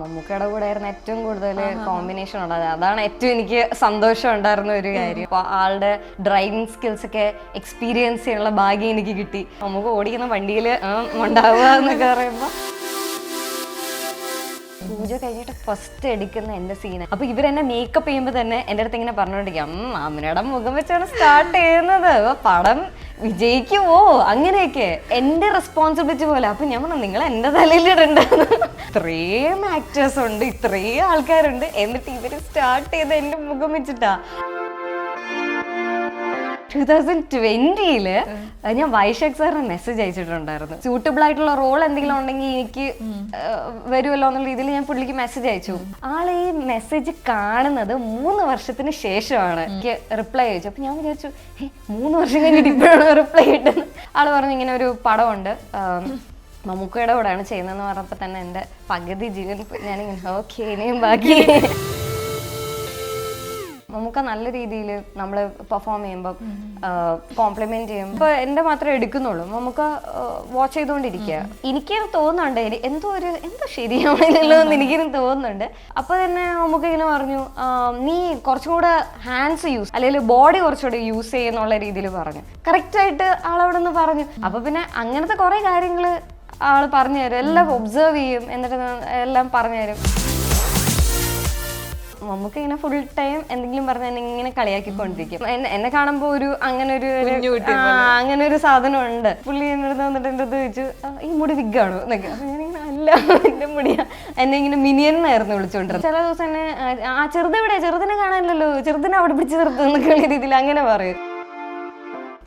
മമ്മൂക്കയുടെ കൂടെ ആയിരുന്നു ഏറ്റവും കൂടുതൽ കോമ്പിനേഷൻ ഉണ്ടായത്. അതാണ് ഏറ്റവും എനിക്ക് സന്തോഷം ഉണ്ടായിരുന്ന ഒരു കാര്യം. അപ്പൊ ആളുടെ ഡ്രൈവിംഗ് സ്കിൽസ് ഒക്കെ എക്സ്പീരിയൻസ് ചെയ്യാനുള്ള ഭാഗ്യം എനിക്ക് കിട്ടി. നമുക്ക് ഓടിക്കുന്ന വണ്ടിയിൽ ഉണ്ടാവുക എന്നൊക്കെ പറയുമ്പോൾ പൂജ കഴിഞ്ഞിട്ട് ഫസ്റ്റ് എടുക്കുന്ന എന്റെ സീന്. അപ്പൊ ഇവരെന്നെ മേക്കപ്പ് ചെയ്യുമ്പോൾ തന്നെ എന്റെ അടുത്ത് ഇങ്ങനെ പറഞ്ഞോണ്ടിരിക്കാം, അമ്മയുടെ മുഖം വെച്ചാണ് സ്റ്റാർട്ട് ചെയ്യുന്നത്, പടം വിജയിക്കുമോ അങ്ങനെയൊക്കെ എന്റെ റെസ്പോൺസിബിലിറ്റി പോലെ. അപ്പൊ ഞാൻ പറഞ്ഞു, നിങ്ങൾ എന്റെ തലയിലിടണ്ടെന്ന്. ഇത്രയും ആക്ടേഴ്സ് ഉണ്ട്, ഇത്രയും ആൾക്കാരുണ്ട്, എന്നിട്ട് ഇവര് സ്റ്റാർട്ട് ചെയ്ത് എന്റെ മുഖം വെച്ചിട്ടാ. 2020 ഞാൻ വൈശാഖ് സാറിന് മെസ്സേജ് അയച്ചിട്ടുണ്ടായിരുന്നു. സൂട്ടബിൾ ആയിട്ടുള്ള റോൾ എന്തെങ്കിലും ഉണ്ടെങ്കിൽ എനിക്ക് വരുമല്ലോ എന്നുള്ള രീതിയിൽ ഞാൻ പുള്ളിക്ക് മെസ്സേജ് അയച്ചു. ആള് ഈ മെസ്സേജ് കാണുന്നത് 3 വർഷത്തിന് ശേഷമാണ് എനിക്ക് റിപ്ലൈ അയച്ചു. അപ്പൊ ഞാൻ വിചാരിച്ചു, 3 വർഷം കഴിഞ്ഞിട്ട് ഇപ്പോഴാണ് റിപ്ലൈ കിട്ടുന്നത്. ആള് പറഞ്ഞു, ഇങ്ങനെ ഒരു പടമുണ്ട്, മമ്മൂക്കയുടെ കൂടെയാണ് ചെയ്യുന്നതെന്ന് പറഞ്ഞപ്പോൾ തന്നെ എൻ്റെ പകുതി ജീവൻ ഞാനിങ്ങനെ ഓക്കെ ഇനിയും ബാക്കി. മമ്മൂക്ക നല്ല രീതിയിൽ നമ്മൾ പെർഫോം ചെയ്യുമ്പോൾ കോംപ്ലിമെന്റ് ചെയ്യുമ്പോൾ ഇപ്പൊ എന്റെ മാത്രമേ എടുക്കുന്നുള്ളൂ. മമ്മൂക്ക വാച്ച് ചെയ്തുകൊണ്ടിരിക്കുക. എനിക്ക് തോന്നുന്നുണ്ട് എന്തോ ശരിയാവില്ലല്ലോ എന്ന് എനിക്കിനും തോന്നുന്നുണ്ട്. അപ്പൊ തന്നെ മമ്മൂക്ക ഇങ്ങനെ പറഞ്ഞു, നീ കുറച്ചും കൂടെ ഹാൻഡ്സ് യൂസ് അല്ലെങ്കിൽ ബോഡി കുറച്ചുകൂടെ യൂസ് ചെയ്യുന്നുള്ള രീതിയിൽ പറഞ്ഞു. കറക്റ്റ് ആയിട്ട് ആളവിടെ നിന്ന് പറഞ്ഞു. അപ്പൊ പിന്നെ അങ്ങനത്തെ കുറെ കാര്യങ്ങള് ആള് പറഞ്ഞു തരും, എല്ലാം ഒബ്സർവ് ചെയ്യും, എന്നിട്ട് എല്ലാം പറഞ്ഞു തരും. നമുക്ക് ഇങ്ങനെ ഫുൾ ടൈം എന്തെങ്കിലും പറഞ്ഞ എന്നെ ഇങ്ങനെ കളിയാക്കിക്കൊണ്ടിരിക്കും. എന്നെ കാണുമ്പോ ഒരു അങ്ങനെ ഒരു സാധനം ഉണ്ട്. പുള്ളി എന്നെ വന്നിട്ട് എന്റെ അടുത്ത് ചോദിച്ചു, ഈ മുടി വിഗാണോ എന്നൊക്കെ. അപ്പൊ ഞാനിങ്ങനെ അല്ല, എന്റെ മുടിയാ. എന്നെ ഇങ്ങനെ മിനിയൻ എന്നായിരുന്നു വിളിച്ചോണ്ടിരുന്നത്. ചില ദിവസം എന്നെ ചെറുതിനെ കാണാനില്ലല്ലോ, ചെറുതിനെ അവിടെ പിടിച്ച് നിർത്തും എന്നൊക്കെ രീതിയിൽ അങ്ങനെ പറയും.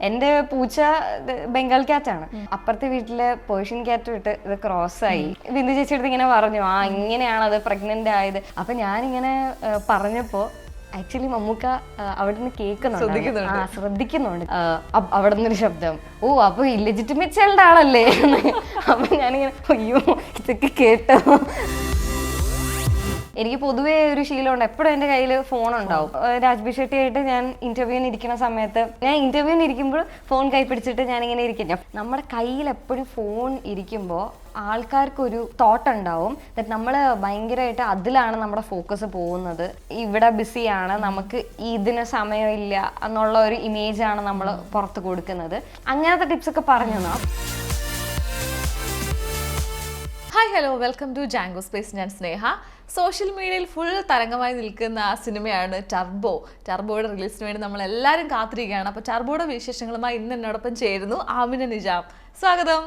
എന്റെ പൂച്ച ബംഗാൾ ക്യാറ്റാണ്. അപ്പുറത്തെ വീട്ടിലെ പേർഷ്യൻ ക്യാറ്റ് വിട്ട് ഇത് ക്രോസ് ആയി. ബിന്ദു ചേച്ചി അടുത്ത് ഇങ്ങനെ പറഞ്ഞു, ഇങ്ങനെയാണ് അത് പ്രഗ്നന്റ് ആയത്. അപ്പൊ ഞാനിങ്ങനെ പറഞ്ഞപ്പോ ആക്ച്വലി മമ്മൂക്ക അവിടെ നിന്ന് കേൾക്കുന്നുണ്ട്, ശ്രദ്ധിക്കുന്നുണ്ട്. അവിടെ നിന്നൊരു ശബ്ദം, അപ്പൊ ഇല്ലെജിറ്റിമേറ്റ് ചൈൽഡ് ആളല്ലേ. അപ്പൊ ഞാനിങ്ങനെ അയ്യോ ഇതൊക്കെ കേട്ടോ. എനിക്ക് പൊതുവേ ഒരു ശീലമുണ്ട്, എപ്പോഴും എൻ്റെ കയ്യിൽ ഫോൺ ഉണ്ടാവും. രാജ്ബി ഷെട്ടി ആയിട്ട് ഞാൻ ഇന്റർവ്യൂവിന് ഇരിക്കുന്ന സമയത്ത് ഇന്റർവ്യൂവിന് ഇരിക്കുമ്പോൾ ഫോൺ കൈ പിടിച്ചിട്ട് ഞാനിങ്ങനെ ഇരിക്കും. നമ്മുടെ കയ്യിൽ എപ്പോഴും ഫോൺ ഇരിക്കുമ്പോൾ ആൾക്കാർക്കൊരു തോട്ട് ഉണ്ടാവും, നമ്മൾ ഭയങ്കരമായിട്ട് അതിലാണ് നമ്മുടെ ഫോക്കസ് പോകുന്നത്, ഇവിടെ ബിസിയാണ്, നമുക്ക് ഇതിന് സമയമില്ല എന്നുള്ള ഒരു ഇമേജാണ് നമ്മൾ പുറത്ത് കൊടുക്കുന്നത്. അങ്ങനത്തെ ടിപ്സ് ഒക്കെ പറഞ്ഞു. Hi hello, welcome to Django Space. ഞാൻ സ്നേഹ. സോഷ്യൽ മീഡിയയിൽ ഫുൾ തരംഗമായി നിൽക്കുന്ന ആ സിനിമയാണ് ടർബോ. ടർബോയുടെ റിലീസിന് വേണ്ടി നമ്മൾ എല്ലാവരും കാത്തിരിക്കുകയാണ്. അപ്പോൾ ടർബോയുടെ വിശേഷങ്ങളുമായി ഇന്ന് എന്നോടൊപ്പം ചേരുന്നു ആമിന നിജാം. സ്വാഗതം.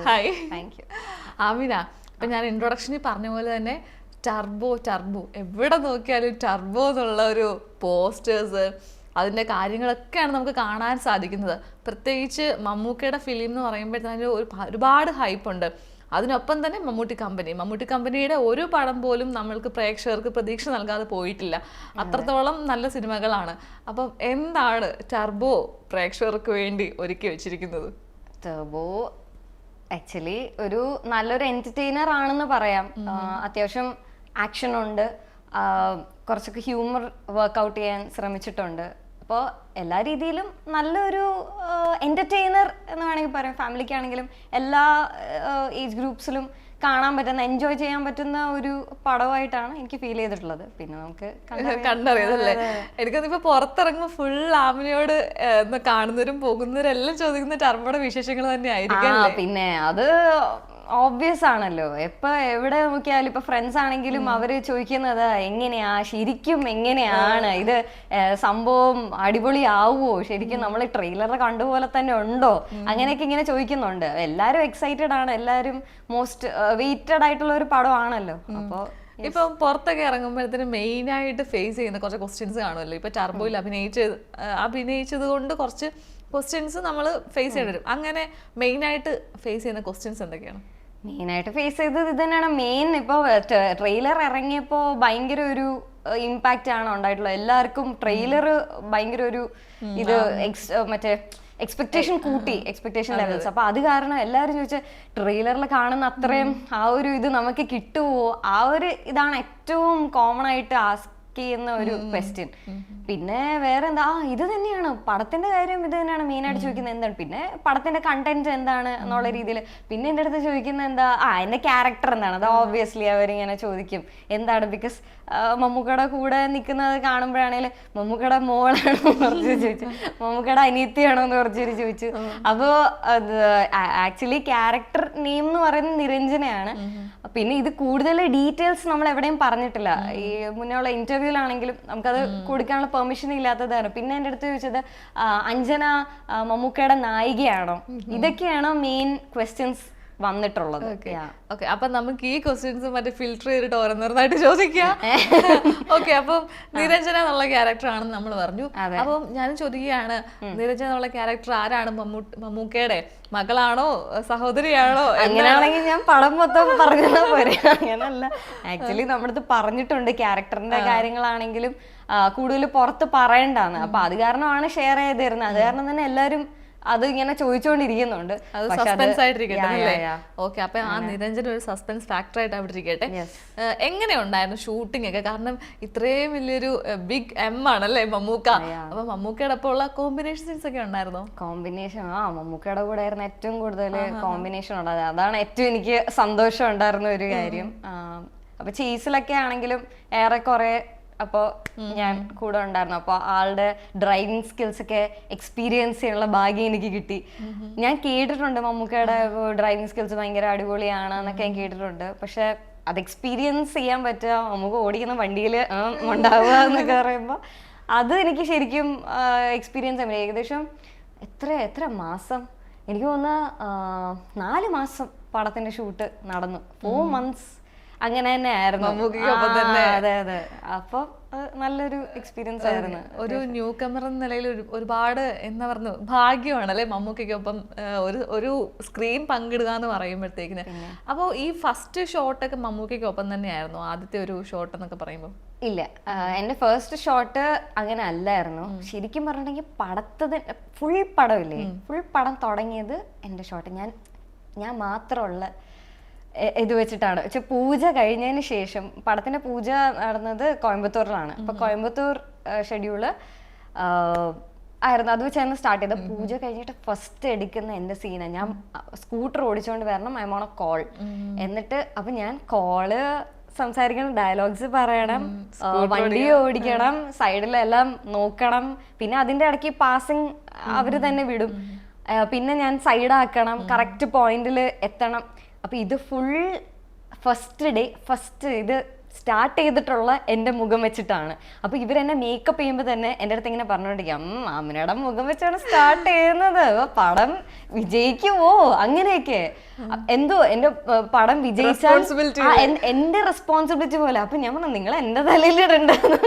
ഹായ്. Thank you Amina. അപ്പം ഞാൻ ഇൻട്രൊഡക്ഷനിൽ പറഞ്ഞ പോലെ തന്നെ ടർബോ എവിടെ നോക്കിയാലും ടർബോ എന്നുള്ള ഒരു പോസ്റ്റേഴ്സ്, അതിൻ്റെ കാര്യങ്ങളൊക്കെയാണ് നമുക്ക് കാണാൻ സാധിക്കുന്നത്. പ്രത്യേകിച്ച് മമ്മൂക്കയുടെ ഫിലിം എന്ന് പറയുമ്പോഴത്തേനും ഒരുപാട് ഹൈപ്പുണ്ട്. അതിനൊപ്പം തന്നെ മമ്മൂട്ടി കമ്പനിയുടെ ഒരു പടം പോലും നമ്മൾക്ക് പ്രേക്ഷകർക്ക് പ്രതീക്ഷ നൽകാതെ പോയിട്ടില്ല. അത്രത്തോളം നല്ല സിനിമകളാണ്. അപ്പം എന്താണ് ടർബോ പ്രേക്ഷകർക്ക് വേണ്ടി ഒരുക്കി വെച്ചിരിക്കുന്നത്? ടർബോ ആക്ച്വലി ഒരു നല്ലൊരു എന്റർടൈനർ ആണെന്ന് പറയാം. അത്യാവശ്യം ആക്ഷൻ ഉണ്ട്, കുറച്ചൊക്കെ ഹ്യൂമർ വർക്ക്ഔട്ട് ചെയ്യാൻ ശ്രമിച്ചിട്ടുണ്ട്. അപ്പോൾ എല്ലാ രീതിയിലും നല്ലൊരു എൻ്റർടൈനർ എന്ന് വേണമെങ്കിൽ പറയാം. ഫാമിലിക്കാണെങ്കിലും എല്ലാ ഏജ് ഗ്രൂപ്പ്സിലും കാണാൻ പറ്റുന്ന, എൻജോയ് ചെയ്യാൻ പറ്റുന്ന ഒരു പടമായിട്ടാണ് എനിക്ക് ഫീൽ ചെയ്തിട്ടുള്ളത്. പിന്നെ നമുക്ക് കണ്ടറിയാതല്ലേ. എനിക്കതിപ്പോ പുറത്തിറങ്ങുമ്പോൾ ഫുൾ ആമിനയോട് കാണുന്നവരും പോകുന്നവരും എല്ലാം ചോദിക്കുന്ന ടർബോയുടെ വിശേഷങ്ങൾ തന്നെ ആയിരിക്കും. പിന്നെ അത് ഓബ്വിയസ് ആണല്ലോ. എപ്പൊ എവിടെ നോക്കിയാലും ഇപ്പൊ ഫ്രണ്ട്സ് ആണെങ്കിലും അവര് ചോദിക്കുന്നത് ശരിക്കും എങ്ങനെയാണ് ഇത് സംഭവം, അടിപൊളിയാവോ, ശരിക്കും നമ്മൾ ട്രെയിലറിൽ കണ്ടുപോലെ തന്നെ ഉണ്ടോ, അങ്ങനെയൊക്കെ ഇങ്ങനെ ചോദിക്കുന്നുണ്ട്. എല്ലാരും എക്സൈറ്റഡ് ആണ്, എല്ലാരും മോസ്റ്റ് വെയിറ്റഡ് ആയിട്ടുള്ള ഒരു പടമാണല്ലോ. അപ്പൊ ഇപ്പൊ പുറത്തൊക്കെ ഇറങ്ങുമ്പോഴത്തേന് മെയിൻ ആയിട്ട് ഫേസ് ചെയ്യുന്ന കുറച്ച് ക്വസ്റ്റ്യൻസ് കാണുമല്ലോ. ഇപ്പൊ ടർബോയിൽ അഭിനയിച്ചത് കൊണ്ട് കുറച്ച് ക്വസ്റ്റ്യൻസ് നമ്മൾ ഫേസ് ചെയ്യേണ്ടി വരും. അങ്ങനെ മെയിനായിട്ട് ഫേസ് ചെയ്യുന്ന ക്വസ്റ്റ്യൻസ് എന്തൊക്കെയാണ്? മെയിനായിട്ട് ഫേസ് ചെയ്തത് ഇത് തന്നെയാണ്. മെയിൻ ഇപ്പോൾ ട്രെയിലർ ഇറങ്ങിയപ്പോൾ ഭയങ്കര ഒരു ഇമ്പാക്റ്റ് ആണ് ഉണ്ടായിട്ടുള്ളത്. എല്ലാവർക്കും ട്രെയിലർ ഭയങ്കര ഒരു ഇത് മറ്റേ എക്സ്പെക്ടേഷൻ കൂട്ടി, എക്സ്പെക്ടേഷൻ ലെവൽസ്. അപ്പൊ അത് കാരണം എല്ലാവരും ചോദിച്ച ട്രെയിലറിൽ കാണുന്ന അത്രയും ആ ഒരു ഇത് നമുക്ക് കിട്ടുമോ, ആ ഒരു ഇതാണ് ഏറ്റവും കോമൺ ആയിട്ട് ചെയ്യുന്ന ഒരു ക്വസ്റ്റ്യൻ. പിന്നെ വേറെ എന്താ, ഇത് തന്നെയാണ് പടത്തിന്റെ കാര്യം, ഇത് തന്നെയാണ് മെയിൻ ആയിട്ട് ചോദിക്കുന്നത് എന്താണ്, പിന്നെ പടത്തിന്റെ കണ്ടന്റ് എന്താണ് എന്നുള്ള രീതിയിൽ. പിന്നെ എൻ്റെ അടുത്ത് ചോദിക്കുന്നത് എന്താ, എന്റെ ക്യാരക്ടർ എന്താണ്, അത് ഓബ്വിയസ്ലി അവരിങ്ങനെ ചോദിക്കും എന്താണ്. ബിക്കോസ് മമ്മൂക്കയുടെ കൂടെ നിൽക്കുന്നത് കാണുമ്പോഴാണെങ്കിൽ മമ്മൂക്കയുടെ മോളാണോ കുറച്ച് ചോദിച്ചു, മമ്മൂക്കയുടെ അനിയത്തിയാണോ എന്ന് കുറച്ചൊരു ചോദിച്ചു. അപ്പോൾ അത് ആക്ച്വലി ക്യാരക്ടർ നെയിം എന്ന് പറയുന്നത് നിരഞ്ജനയാണ്. പിന്നെ ഇത് കൂടുതൽ ഡീറ്റെയിൽസ് നമ്മൾ എവിടെയും പറഞ്ഞിട്ടില്ല. ഈ മുന്നേ ഉള്ള ഇന്റർവ്യൂലാണെങ്കിലും നമുക്കത് കൊടുക്കാനുള്ള പെർമിഷൻ ഇല്ലാത്തതാണ്. പിന്നെ എൻ്റെ അടുത്ത് ചോദിച്ചത് അഞ്ജന മമ്മൂക്കയുടെ നായികയാണോ, ഇതൊക്കെയാണ് മെയിൻ ക്വസ്റ്റ്യൻസ് വന്നിട്ടുള്ളത്. ഓക്കെ, അപ്പൊ നമുക്ക് ഈ ക്വസ്റ്റ്യൻസ് മറ്റേ ഫിൽറ്റർ ചെയ്തിട്ട് ഓരോന്നോരോന്നായിട്ട് ചോദിക്കാം. ഓക്കെ, അപ്പം നിരഞ്ജന എന്നുള്ള ക്യാരക്ടർ ആണെന്ന് നമ്മൾ പറഞ്ഞു. അപ്പം ഞാനും ചോദിക്കുകയാണ്, നിരഞ്ജന എന്നുള്ള ക്യാരക്ടർ ആരാണ്? മമ്മൂക്കയുടെ മകളാണോ, സഹോദരിയാണോ? അങ്ങനെയാണെങ്കിൽ ഞാൻ പടം മൊത്തം പറഞ്ഞാ പോരെ. അങ്ങനല്ല, ആക്ച്വലി നമ്മളടുത്ത് പറഞ്ഞിട്ടുണ്ട് ക്യാരക്ടറിന്റെ കാര്യങ്ങളാണെങ്കിലും കൂടുതൽ പുറത്ത് പറയണ്ടാന്ന്. അപ്പൊ അത് കാരണമാണ് ഷെയർ ചെയ്ത് തരുന്നത്. അത് കാരണം തന്നെ എല്ലാരും അത് ഇങ്ങനെ ചോദിച്ചുകൊണ്ടിരിക്കുന്നുണ്ട്. ഓക്കെ, അപ്പൊ ആ നിരഞ്ജന ഒരു സസ്പെൻസ് ഫാക്ടർ ആയിട്ട് അവിടെ ഇരിക്കട്ടെ. എങ്ങനെയുണ്ടായിരുന്നു ഷൂട്ടിംഗ് ഒക്കെ? കാരണം ഇത്രയും വലിയൊരു ബിഗ് എം ആണല്ലേ മമ്മൂക്ക. അപ്പൊ മമ്മൂക്കയുടെ ഒപ്പം ഉള്ള കോമ്പിനേഷൻ സീൻസ് ഒക്കെ ഉണ്ടായിരുന്നോ? കോമ്പിനേഷൻ മമ്മൂക്കയുടെ കൂടെ ആയിരുന്നു ഏറ്റവും കൂടുതൽ കോമ്പിനേഷൻ ഉള്ളത്. അതാണ് ഏറ്റവും എനിക്ക് സന്തോഷം ഉണ്ടായിരുന്ന ഒരു കാര്യം. അപ്പൊ ചേസിലൊക്കെ ആണെങ്കിലും ഏറെക്കുറെ അപ്പോൾ ഞാൻ കൂടെ ഉണ്ടായിരുന്നു. അപ്പോൾ ആളുടെ ഡ്രൈവിംഗ് സ്കിൽസ് ഒക്കെ എക്സ്പീരിയൻസ് ചെയ്യാനുള്ള ഭാഗ്യം എനിക്ക് കിട്ടി. ഞാൻ കേട്ടിട്ടുണ്ട് മമ്മൂക്കയുടെ ഡ്രൈവിംഗ് സ്കിൽസ് ഭയങ്കര അടിപൊളിയാണ് എന്നൊക്കെ ഞാൻ കേട്ടിട്ടുണ്ട്. പക്ഷെ അത് എക്സ്പീരിയൻസ് ചെയ്യാൻ പറ്റുക, നമുക്ക് ഓടിക്കുന്ന വണ്ടിയിൽ ഉണ്ടാവുക എന്നൊക്കെ പറയുമ്പോൾ അത് എനിക്ക് ശരിക്കും എക്സ്പീരിയൻസ് ചെയ്യാൻ പറ്റും. ഏകദേശം എത്ര മാസം, എനിക്ക് തോന്നുന്ന 4 മാസം പടത്തിന്റെ ഷൂട്ട് നടന്നു. 4 months അങ്ങനെ തന്നെ ആയിരുന്നു. അതെ അതെ. അപ്പൊ നല്ലൊരു എക്സ്പീരിയൻസ് ആയിരുന്നു. ഒരു ന്യൂ കമർ എന്ന നിലയിൽ ഒരുപാട് എന്താ പറഞ്ഞു ഭാഗ്യമാണല്ലേ മമ്മൂക്കൊപ്പം ഒരു സ്ക്രീൻ പങ്കിടുക എന്ന് പറയുമ്പോഴത്തേക്കിന്. അപ്പോൾ ഈ ഫസ്റ്റ് ഷോട്ടൊക്കെ മമ്മൂക്കൊപ്പം തന്നെയായിരുന്നു ആദ്യത്തെ ഒരു ഷോട്ട് എന്നൊക്കെ പറയുമ്പോൾ? ഇല്ല, എൻ്റെ ഫസ്റ്റ് ഷോട്ട് അങ്ങനെ അല്ലായിരുന്നു. ശരിക്കും പറഞ്ഞിട്ടുണ്ടെങ്കിൽ പടത്തത് ഫുൾ പടമില്ലേ, ഫുൾ പടം തുടങ്ങിയത് എൻ്റെ ഷോട്ട് ഞാൻ മാത്രമുള്ള ഇത് വെച്ചിട്ടാണ്. പക്ഷെ പൂജ കഴിഞ്ഞതിന് ശേഷം, പടത്തിന്റെ പൂജ നടന്നത് കോയമ്പത്തൂരിലാണ്. അപ്പൊ കോയമ്പത്തൂർ ഷെഡ്യൂള് ആയിരുന്നു, അത് വെച്ചായിരുന്നു സ്റ്റാർട്ട് ചെയ്തത്. പൂജ കഴിഞ്ഞിട്ട് ഫസ്റ്റ് എടുക്കുന്ന എന്റെ സീനാണ്. ഞാൻ സ്കൂട്ടർ ഓടിച്ചുകൊണ്ട് വരണം, ഐ ഓൺ എ കോൾ. എന്നിട്ട് അപ്പൊ ഞാൻ കോള് സംസാരിക്കണം, ഡയലോഗ്സ് പറയണം, വണ്ടി ഓടിക്കണം, സൈഡിലെല്ലാം നോക്കണം. പിന്നെ അതിന്റെ ഇടയ്ക്ക് പാസിങ് അവര് തന്നെ വിടും. പിന്നെ ഞാൻ സൈഡാക്കണം, കറക്റ്റ് പോയിന്റിൽ എത്തണം. അപ്പൊ ഇത് ഫുൾ ഫസ്റ്റ് ഇത് സ്റ്റാർട്ട് ചെയ്തിട്ടുള്ള എൻ്റെ മുഖം വെച്ചിട്ടാണ്. അപ്പൊ ഇവരെന്നെ മേക്കപ്പ് ചെയ്യുമ്പോൾ തന്നെ എൻ്റെ അടുത്ത് ഇങ്ങനെ പറഞ്ഞുകൊണ്ടിരിക്കും, അമ്മയുടെ മുഖം വെച്ചാണ് സ്റ്റാർട്ട് ചെയ്യുന്നത്, പടം വിജയിക്കുമോ അങ്ങനെയൊക്കെ. എന്തോ എൻ്റെ പടം വിജയിച്ചാൽ എൻ്റെ റെസ്പോൺസിബിലിറ്റി പോലെ. അപ്പൊ ഞാൻ പറഞ്ഞു, നിങ്ങൾ എൻ്റെ തലയിലിടണ്ടെന്ന്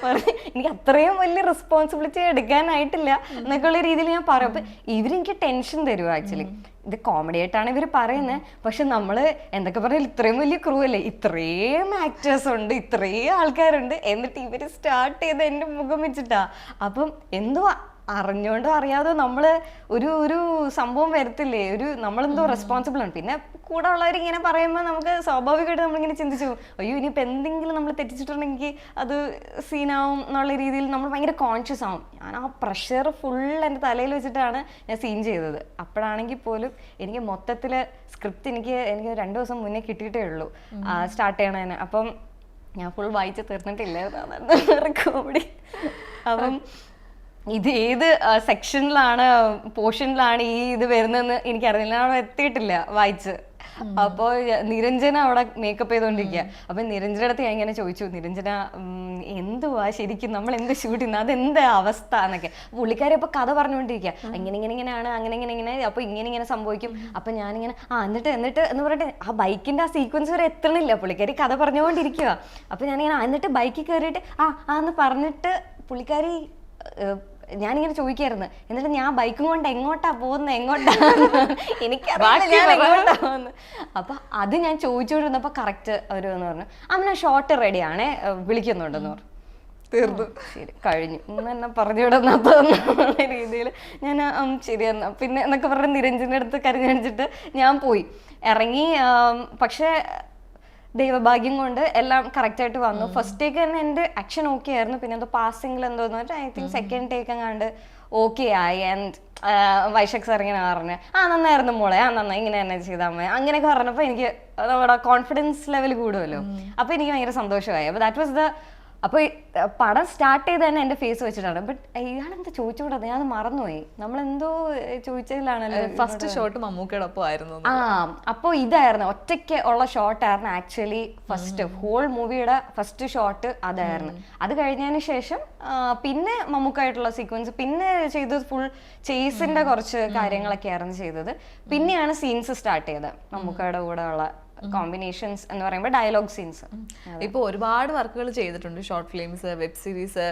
പറഞ്ഞു. എനിക്ക് അത്രയും വലിയ റെസ്പോൺസിബിലിറ്റി എടുക്കാനായിട്ടില്ല എന്നൊക്കെയുള്ള രീതിയിൽ ഞാൻ പറയും. അപ്പൊ ഇവരെനിക്ക് ടെൻഷൻ തരുമോ? ആക്ച്വലി ഇത് കോമഡി ആയിട്ടാണ് ഇവർ പറയുന്നത്. പക്ഷെ നമ്മള് എന്തൊക്കെ പറഞ്ഞാൽ ഇത്രയും വലിയ ക്രൂ അല്ലേ, ഇത്രയും ആക്ടേഴ്സ് ഉണ്ട്, ഇത്രയും ആൾക്കാരുണ്ട്, എന്നിട്ട് ഇവര് സ്റ്റാർട്ട് ചെയ്ത് എൻ്റെ മുഖം വെച്ചിട്ടാ. അപ്പം എന്തോ അറിഞ്ഞോണ്ടോ അറിയാതോ നമ്മള് ഒരു സംഭവം വരത്തില്ലേ, നമ്മളെന്തോ റെസ്പോൺസിബിൾ ആണ്. പിന്നെ കൂടെ ഉള്ളവർ ഇങ്ങനെ പറയുമ്പോൾ നമുക്ക് സ്വാഭാവികമായിട്ട് നമ്മളിങ്ങനെ ചിന്തിച്ചു, അയ്യോ ഇനിയിപ്പോൾ എന്തെങ്കിലും നമ്മൾ തെറ്റിച്ചിട്ടുണ്ടെങ്കിൽ അത് സീനാവും എന്നുള്ള രീതിയിൽ നമ്മൾ ഭയങ്കര കോൺഷ്യസ് ആവും. ഞാൻ ആ പ്രഷർ ഫുൾ എൻ്റെ തലയിൽ വെച്ചിട്ടാണ് ഞാൻ സീൻ ചെയ്തത്. അപ്പോഴാണെങ്കിൽ പോലും എനിക്ക് മൊത്തത്തിൽ സ്ക്രിപ്റ്റ് എനിക്ക് 2 ദിവസം മുന്നേ കിട്ടിയിട്ടേ ഉള്ളൂ സ്റ്റാർട്ട് ചെയ്യണതിന്. അപ്പം ഞാൻ ഫുൾ വായിച്ച് തീർന്നിട്ടില്ലായിരുന്നു കോമഡി. അപ്പം ഇത് ഏത് സെക്ഷനിലാണ് പോർഷനിലാണ് ഈ ഇത് വരുന്നതെന്ന് എനിക്കറിയില്ല, അവിടെ എത്തിയിട്ടില്ല വായിച്ച്. അപ്പോൾ നിരഞ്ജന അവിടെ മേക്കപ്പ് ചെയ്തോണ്ടിരിക്കുക. അപ്പൊ നിരഞ്ജന അടുത്ത് ഞാൻ ഇങ്ങനെ ചോദിച്ചു, നിരഞ്ജന എന്തുവാ ശരിക്കും നമ്മൾ എന്ത് ഷൂട്ട് ചെയ്യുന്നത്, അതെന്താ അവസ്ഥ എന്നൊക്കെ. പുള്ളിക്കാരി അപ്പൊ കഥ പറഞ്ഞുകൊണ്ടിരിക്കുക, ഇങ്ങനെയാണ് അങ്ങനെ അപ്പൊ ഇങ്ങനെ സംഭവിക്കും. അപ്പൊ ഞാനിങ്ങനെ എന്നിട്ട് എന്ന് പറഞ്ഞിട്ട് ആ ബൈക്കിന്റെ ആ സീക്വൻസ് വരെ എത്തണില്ല, പുള്ളിക്കാരി കഥ പറഞ്ഞുകൊണ്ടിരിക്കുക. അപ്പൊ ഞാനിങ്ങനെ എന്നിട്ട് ബൈക്കിൽ കയറിയിട്ട് എന്ന് പറഞ്ഞിട്ട് പുള്ളിക്കാരി ഞാനിങ്ങനെ ചോദിക്കായിരുന്നു, എന്നിട്ട് ഞാൻ ബൈക്കും കൊണ്ട് എങ്ങോട്ടാ പോകുന്നത്, എനിക്കറിയില്ല എങ്ങോട്ടാ പോകുന്നത്. അപ്പൊ അത് ഞാൻ ചോദിച്ചുകൊണ്ടിരുന്നപ്പോ കറക്റ്റ് അവര് എന്ന് പറഞ്ഞു, അമ്മ ഷോർട്ട് റെഡിയാണേ വിളിക്കുന്നുണ്ടെന്ന് പറഞ്ഞു. തീർന്നു, ശരി കഴിഞ്ഞു എന്നെ പറഞ്ഞു വിടുന്ന രീതിയിൽ ഞാൻ ശരി എന്നാ പിന്നെ എന്നൊക്കെ പറഞ്ഞ് നിരഞ്ജന്റെ അടുത്ത് കരഞ്ഞടിച്ചിട്ട് ഞാൻ പോയി ഇറങ്ങി. പക്ഷെ ദൈവഭാഗ്യം കൊണ്ട് എല്ലാം കറക്റ്റ് ആയിട്ട് വന്നു. ഫസ്റ്റ് ടേക്ക് തന്നെ എൻ്റെ ആക്ഷൻ ഓക്കെ ആയിരുന്നു. പിന്നെ എന്തോ പാസിംഗിൽ എന്തോന്ന് പറഞ്ഞാൽ ഐ തിങ്ക് സെക്കൻഡ് ടേക്ക് എങ്ങാണ്ട് ഓക്കെ ആയി. ആൻഡ് വൈശാഖ് സാർ ഇങ്ങനെ പറഞ്ഞു നന്നായിരുന്നു മോളെ, നന്നായി, ഇങ്ങനെ തന്നെ ചെയ്താൽ മതി അങ്ങനെയൊക്കെ പറഞ്ഞപ്പോൾ എനിക്ക് നമ്മുടെ കോൺഫിഡൻസ് ലെവൽ കൂടുമല്ലോ. അപ്പോൾ എനിക്ക് ഭയങ്കര സന്തോഷമായി. അപ്പോൾ ദാറ്റ് വാസ് ദ അപ്പോൾ പടം സ്റ്റാർട്ട് ചെയ്ത് തന്നെ എൻ്റെ ഫേസ് വെച്ചിട്ടാണ്. ബട്ട് ഇയാളെന്താ ചോദിച്ചുകൂടാതെ, ഞാൻ മറന്നുപോയി, നമ്മളെന്തോ ചോദിച്ചതിലാണല്ലോ. ഫസ്റ്റ് ഷോട്ട് മമ്മൂക്കയോടൊപ്പം ആയിരുന്നു. അപ്പോൾ ഇതായിരുന്നു ഒറ്റയ്ക്ക് ഉള്ള ഷോട്ടായിരുന്നു ആക്ച്വലി ഫസ്റ്റ് ഹോൾ മൂവിയുടെ ഫസ്റ്റ് ഷോട്ട് അതായിരുന്നു. അത് കഴിഞ്ഞതിന് ശേഷം പിന്നെ മമ്മൂക്കായിട്ടുള്ള സീക്വൻസ് പിന്നെ ചെയ്തത് ഫുൾ ചേസിന്റെ കുറച്ച് കാര്യങ്ങളൊക്കെ ആയിരുന്നു ചെയ്തത്. പിന്നെയാണ് സീൻസ് സ്റ്റാർട്ട് ചെയ്തത് മമ്മൂക്കയുടെ കൂടെ ഉള്ള കോമ്പിനേഷൻസ് എന്ന് പറയുമ്പോൾ ഡയലോഗ് സീൻസ്. ഇപ്പൊ ഒരുപാട് വർക്കുകൾ ചെയ്തിട്ടുണ്ട്, short films, web series,